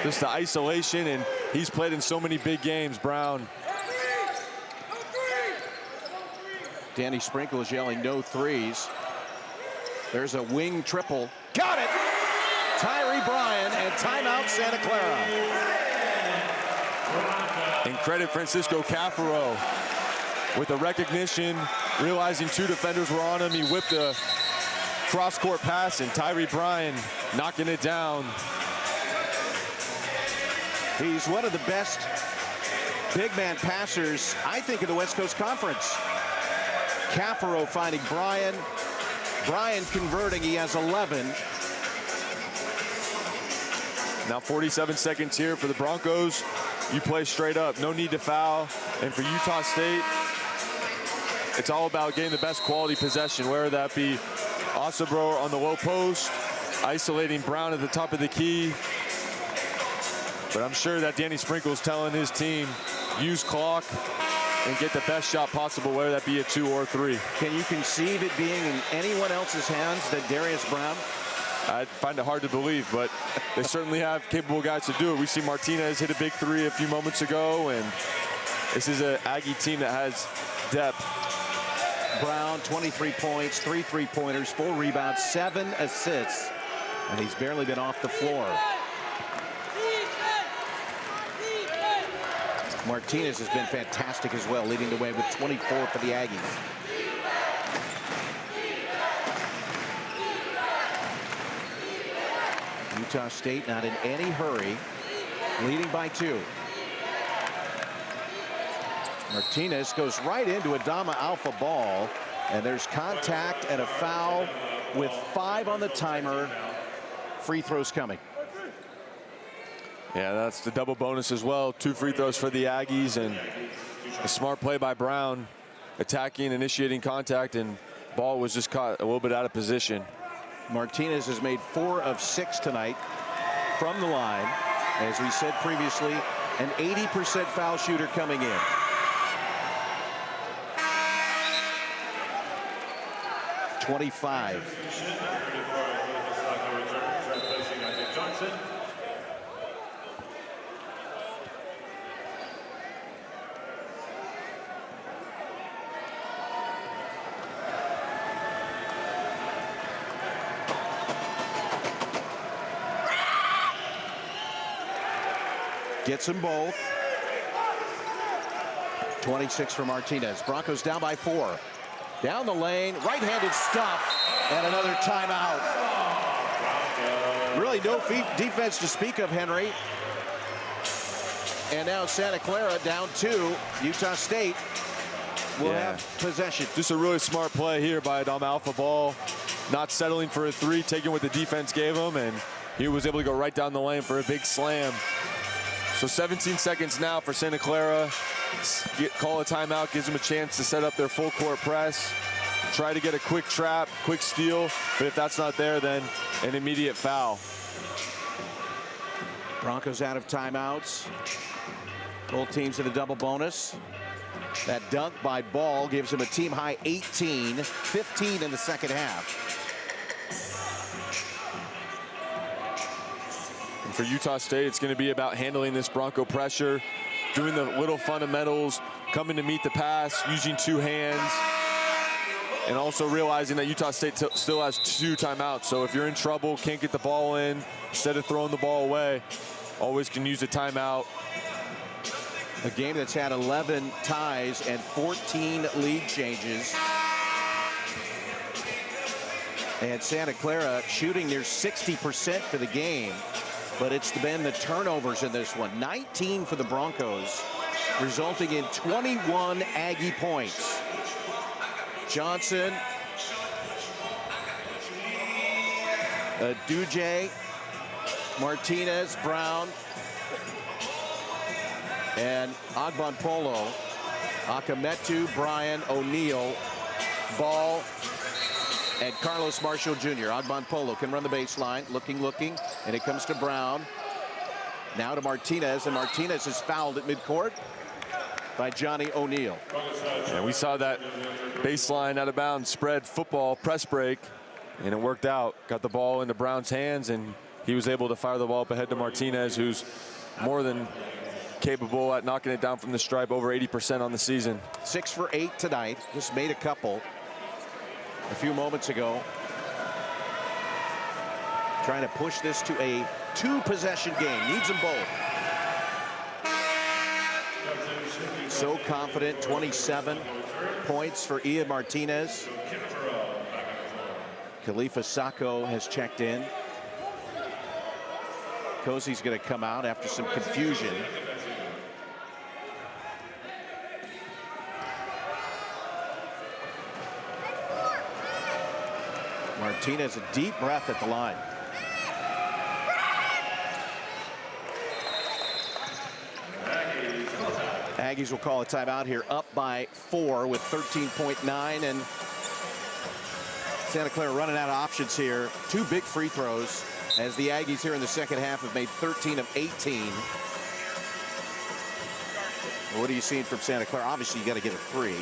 Just the isolation, and he's played in so many big games, Brown. Danny Sprinkle is yelling no threes. There's a wing triple. Got it! Tyree Bryan, and timeout Santa Clara. And credit Francisco Caffaro with the recognition, realizing two defenders were on him. He whipped a cross-court pass, and Tyree Bryan knocking it down. He's one of the best big man passers, I think, in the West Coast Conference. Caffaro finding Bryan. Bryan converting. He has 11. Now 47 seconds here for the Broncos. You play straight up, no need to foul. And for Utah State, it's all about getting the best quality possession, whether that be Ossobro on the low post, isolating Brown at the top of the key. But I'm sure that Danny Sprinkle's telling his team, use clock and get the best shot possible, whether that be a 2 or 3. Can you conceive it being in anyone else's hands than Darius Brown? I find it hard to believe, but they certainly have capable guys to do it. We see Martinez hit a big 3 a few moments ago, and this is an Aggie team that has depth. Brown, 23 points, 3 3-pointers, 4 rebounds, 7 assists, and he's barely been off the floor. Martinez has been fantastic as well, leading the way with 24 for the Aggies. Utah State not in any hurry, leading by 2. Martinez goes right into Adama Alpha ball, and there's contact and a foul with 5 on the timer. Free throws coming. Yeah, that's the double bonus as well. 2 free throws for the Aggies, and a smart play by Brown, attacking, initiating contact, and ball was just caught a little bit out of position. Martinez has made 4 of 6 tonight from the line. As we said previously, an 80% foul shooter coming in. .25. Gets them both. 26 for Martinez. Broncos down by 4. Down the lane, right-handed stuff, and another timeout. Really no defense to speak of, Henry. And now Santa Clara down 2. Utah State will have possession. Just a really smart play here by Adama Alpha ball. Not settling for a 3, taking what the defense gave him, and he was able to go right down the lane for a big slam. So 17 seconds now for Santa Clara. Call a timeout, gives them a chance to set up their full court press. Try to get a quick trap, quick steal, but if that's not there, then an immediate foul. Broncos out of timeouts. Both teams in a double bonus. That dunk by Ball gives him a team high 18, 15 in the second half. And for Utah State, it's going to be about handling this Bronco pressure, doing the little fundamentals, coming to meet the pass, using 2 hands, and also realizing that Utah State still has 2 timeouts. So if you're in trouble, can't get the ball in, instead of throwing the ball away, always can use a timeout. A game that's had 11 ties and 14 lead changes. And Santa Clara shooting near 60% for the game, but it's been the turnovers in this one. 19 for the Broncos, resulting in 21 Aggie points. Johnson, Duje, Martinez, Brown, and Agbanpolo, Akametu, Bryan, O'Neal, Ball, and Carlos Marshall Jr. Agbanpolo can run the baseline, looking, and it comes to Brown. Now to Martinez, and Martinez is fouled at midcourt by Johnny O'Neal. And we saw that baseline out of bounds spread football press break, and it worked out. Got the ball into Brown's hands, and he was able to fire the ball up ahead to Martinez, who's more than capable at knocking it down from the stripe, over 80% on the season. 6 for 8 tonight. Just made a couple a few moments ago. Trying to push this to a 2-possession game. Needs them both. So confident. 27 points for Ian Martinez. Khalifa Sacco has checked in. Cozy's going to come out after some confusion. Martinez, a deep breath at the line. Aggies will call a timeout here, up by 4 with 13.9, and Santa Clara running out of options here. 2 big free throws as the Aggies here in the second half have made 13 of 18. What are you seeing from Santa Clara? Obviously, you got to get a 3.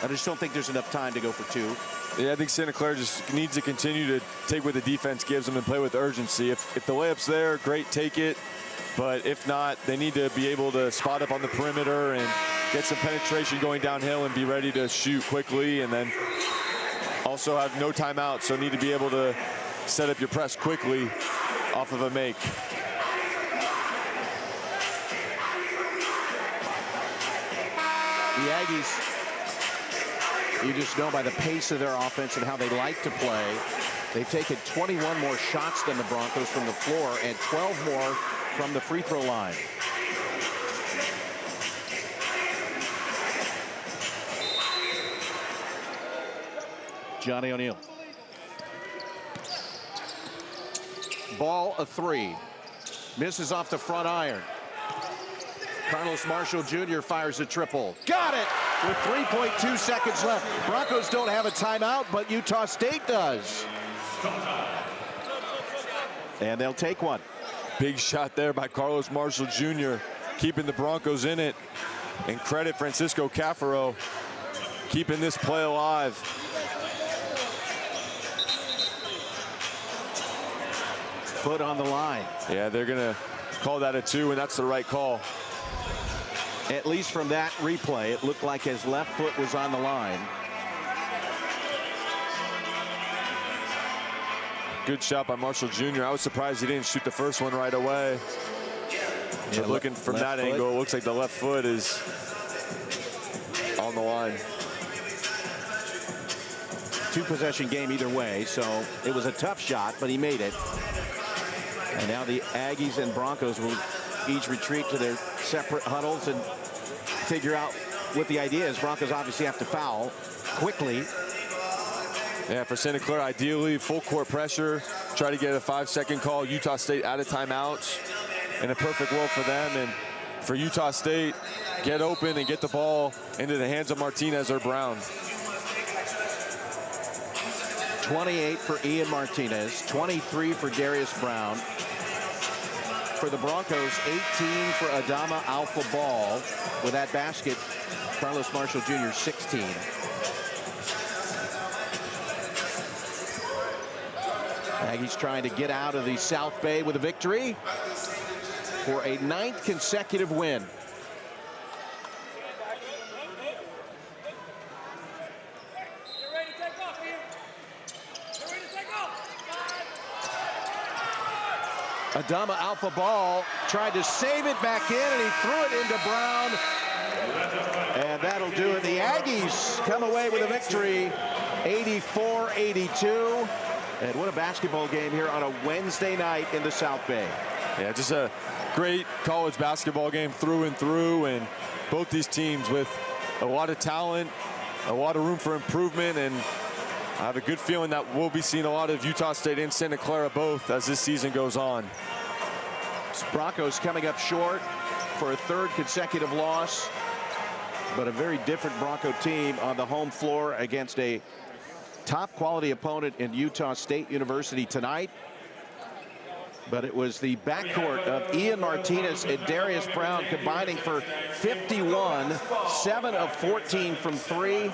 I just don't think there's enough time to go for 2. Yeah, I think Santa Clara just needs to continue to take what the defense gives them and play with urgency. If the layup's there, great, take it. But if not, they need to be able to spot up on the perimeter and get some penetration going downhill and be ready to shoot quickly, and then also have no timeout, so need to be able to set up your press quickly off of a make. The Aggies, you just know by the pace of their offense and how they like to play, they've taken 21 more shots than the Broncos from the floor and 12 more from the free throw line. Johnny O'Neal. Ball a 3. Misses off the front iron. Carlos Marshall Jr. fires a triple. Got it with 3.2 seconds left. Broncos don't have a timeout, but Utah State does. And they'll take one. Big shot there by Carlos Marshall Jr., keeping the Broncos in it. And credit Francisco Caffaro keeping this play alive. Foot on the line. Yeah, they're going to call that a 2, and that's the right call. At least from that replay, it looked like his left foot was on the line. Good shot by Marshall Jr. I was surprised he didn't shoot the first one right away. Yeah, looking from that angle, it looks like the left foot is on the line. 2-possession game either way, so it was a tough shot, but he made it. And now the Aggies and Broncos will each retreat to their separate huddles and figure out what the idea is. Broncos obviously have to foul quickly. Yeah, for Santa Clara, ideally full court pressure, try to get a 5-second call. Utah State out of timeouts in a perfect world for them. And for Utah State, get open and get the ball into the hands of Martinez or Brown. 28 for Ian Martinez, 23 for Darius Brown. For the Broncos, 18 for Adama Alpha Ball. With that basket, Carlos Marshall Jr. 16. Aggies trying to get out of the South Bay with a victory for a 9th consecutive win. Adama Alpha Ball tried to save it back in, and he threw it into Brown. And that'll do it. The Aggies come away with a victory, 84-82. And what a basketball game here on a Wednesday night in the South Bay. Yeah, just a great college basketball game through and through. And both these teams with a lot of talent, a lot of room for improvement. And I have a good feeling that we'll be seeing a lot of Utah State and Santa Clara both as this season goes on. Broncos coming up short for a 3rd consecutive loss, but a very different Bronco team on the home floor against a top quality opponent in Utah State University tonight. But it was the backcourt of Ian Martinez and Darius Brown combining for 51, 7 of 14 from 3.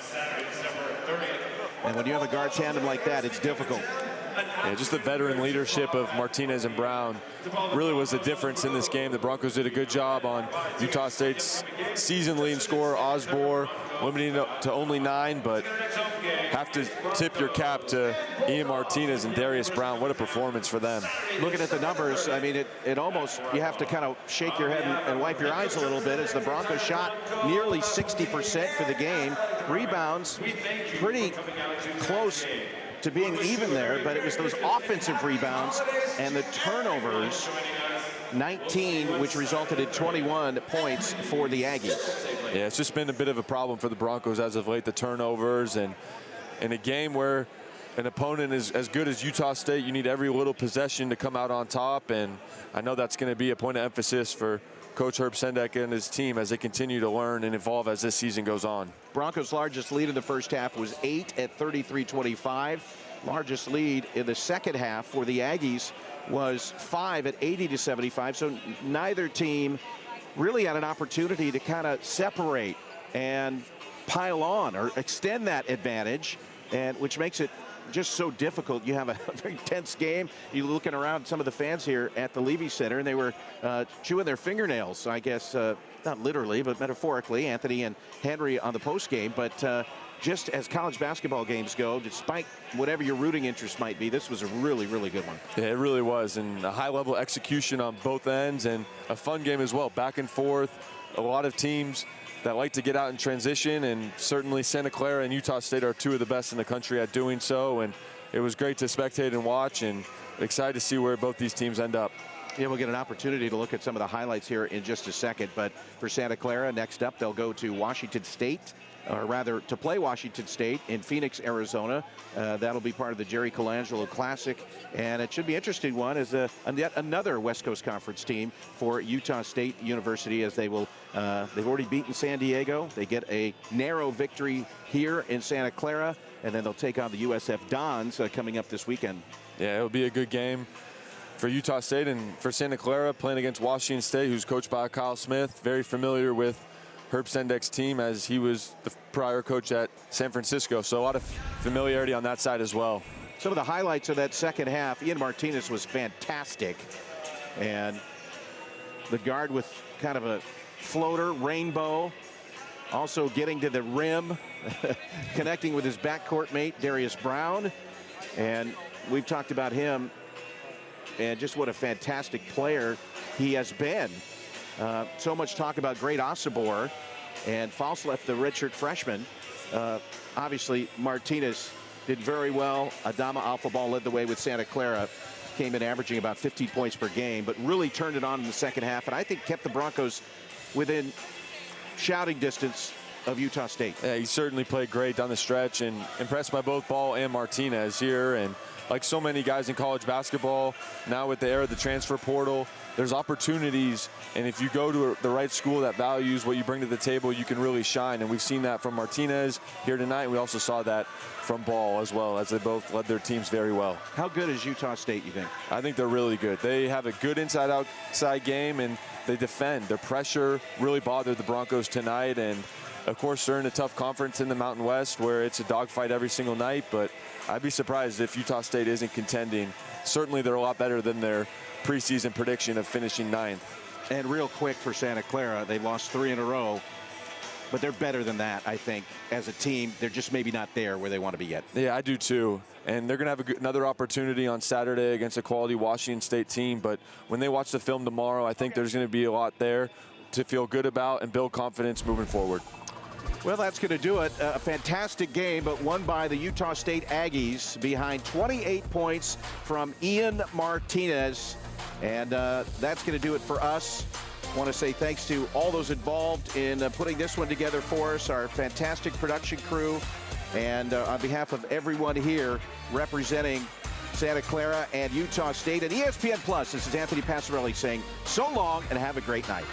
And when you have a guard tandem like that, it's difficult. Yeah, just the veteran leadership of Martinez and Brown really was the difference in this game. The Broncos did a good job on Utah State's season leading scorer, Osborne, limiting it to only 9, but have to tip your cap to Ian Martinez and Darius Brown. What a performance for them. Looking at the numbers, I mean, it almost, you have to kind of shake your head and wipe your eyes a little bit as the Broncos shot nearly 60% for the game. Rebounds, pretty close to being even there, but it was those offensive rebounds and the turnovers, 19, which resulted in 21 points for the Aggies. Yeah, it's just been a bit of a problem for the Broncos as of late, the turnovers, and in a game where an opponent is as good as Utah State, you need every little possession to come out on top, and I know that's going to be a point of emphasis for Coach Herb Sendek and his team as they continue to learn and evolve as this season goes on. Broncos' largest lead in the first half was 8 at 33-25. Largest lead in the second half for the Aggies was 5 at 80-75. So neither team really had an opportunity to kind of separate and pile on or extend that advantage, and which makes it just so difficult. You have a very tense game. You're looking around some of the fans here at the Levy Center, and they were chewing their fingernails, I guess, not literally, but metaphorically, Anthony and Henry on the post game. But just as college basketball games go, despite whatever your rooting interest might be, this was a really, really good one. Yeah, it really was, and a high-level execution on both ends, and a fun game as well, back and forth. A lot of teams that like to get out in transition, and certainly Santa Clara and Utah State are two of the best in the country at doing so, and it was great to spectate and watch, and excited to see where both these teams end up. Yeah, we'll get an opportunity to look at some of the highlights here in just a second, but for Santa Clara, next up, they'll go to Washington State, or rather to play Washington State in Phoenix, Arizona. That'll be part of the Jerry Colangelo Classic, and it should be an interesting one as yet another West Coast Conference team for Utah State University, as they will they've already beaten San Diego. They get a narrow victory here in Santa Clara, and then they'll take on the USF Dons coming up this weekend. Yeah, it'll be a good game for Utah State, and for Santa Clara playing against Washington State, who's coached by Kyle Smith, very familiar with Herb Sendek's team as he was the prior coach at San Francisco. So a lot of familiarity on that side as well. Some of the highlights of that second half, Ian Martinez was fantastic. And the guard with kind of a floater, rainbow, also getting to the rim, connecting with his backcourt mate, Darius Brown. And we've talked about him and just what a fantastic player he has been. So much talk about great Osborne and Falsleth, the redshirt freshman. Obviously, Martinez did very well. Adama Alphabal led the way with Santa Clara. Came in averaging about 15 points per game, but really turned it on in the second half, and I think kept the Broncos within shouting distance of Utah State. Yeah, he certainly played great down the stretch, and impressed by both Ball and Martinez here. And like so many guys in college basketball, now with the era of the transfer portal, there's opportunities, and if you go to the right school that values what you bring to the table, you can really shine. And we've seen that from Martinez here tonight. We also saw that from Ball as well, as they both led their teams very well. How good is Utah State, you think? I think they're really good. They have a good inside-outside game, and they defend. Their pressure really bothered the Broncos tonight, and of course, they're in a tough conference in the Mountain West where it's a dogfight every single night, but I'd be surprised if Utah State isn't contending. Certainly, they're a lot better than their preseason prediction of finishing 9th. And real quick for Santa Clara, they lost 3 in a row, but they're better than that, I think, as a team. They're just maybe not there where they want to be yet. Yeah, I do too. And they're going to have another opportunity on Saturday against a quality Washington State team, but when they watch the film tomorrow, I think there's going to be a lot there to feel good about and build confidence moving forward. Well, that's going to do it. A fantastic game, but won by the Utah State Aggies behind 28 points from Ian Martinez. And that's going to do it for us. I want to say thanks to all those involved in putting this one together for us, our fantastic production crew. And on behalf of everyone here representing Santa Clara and Utah State and ESPN Plus, this is Anthony Passarelli saying so long and have a great night.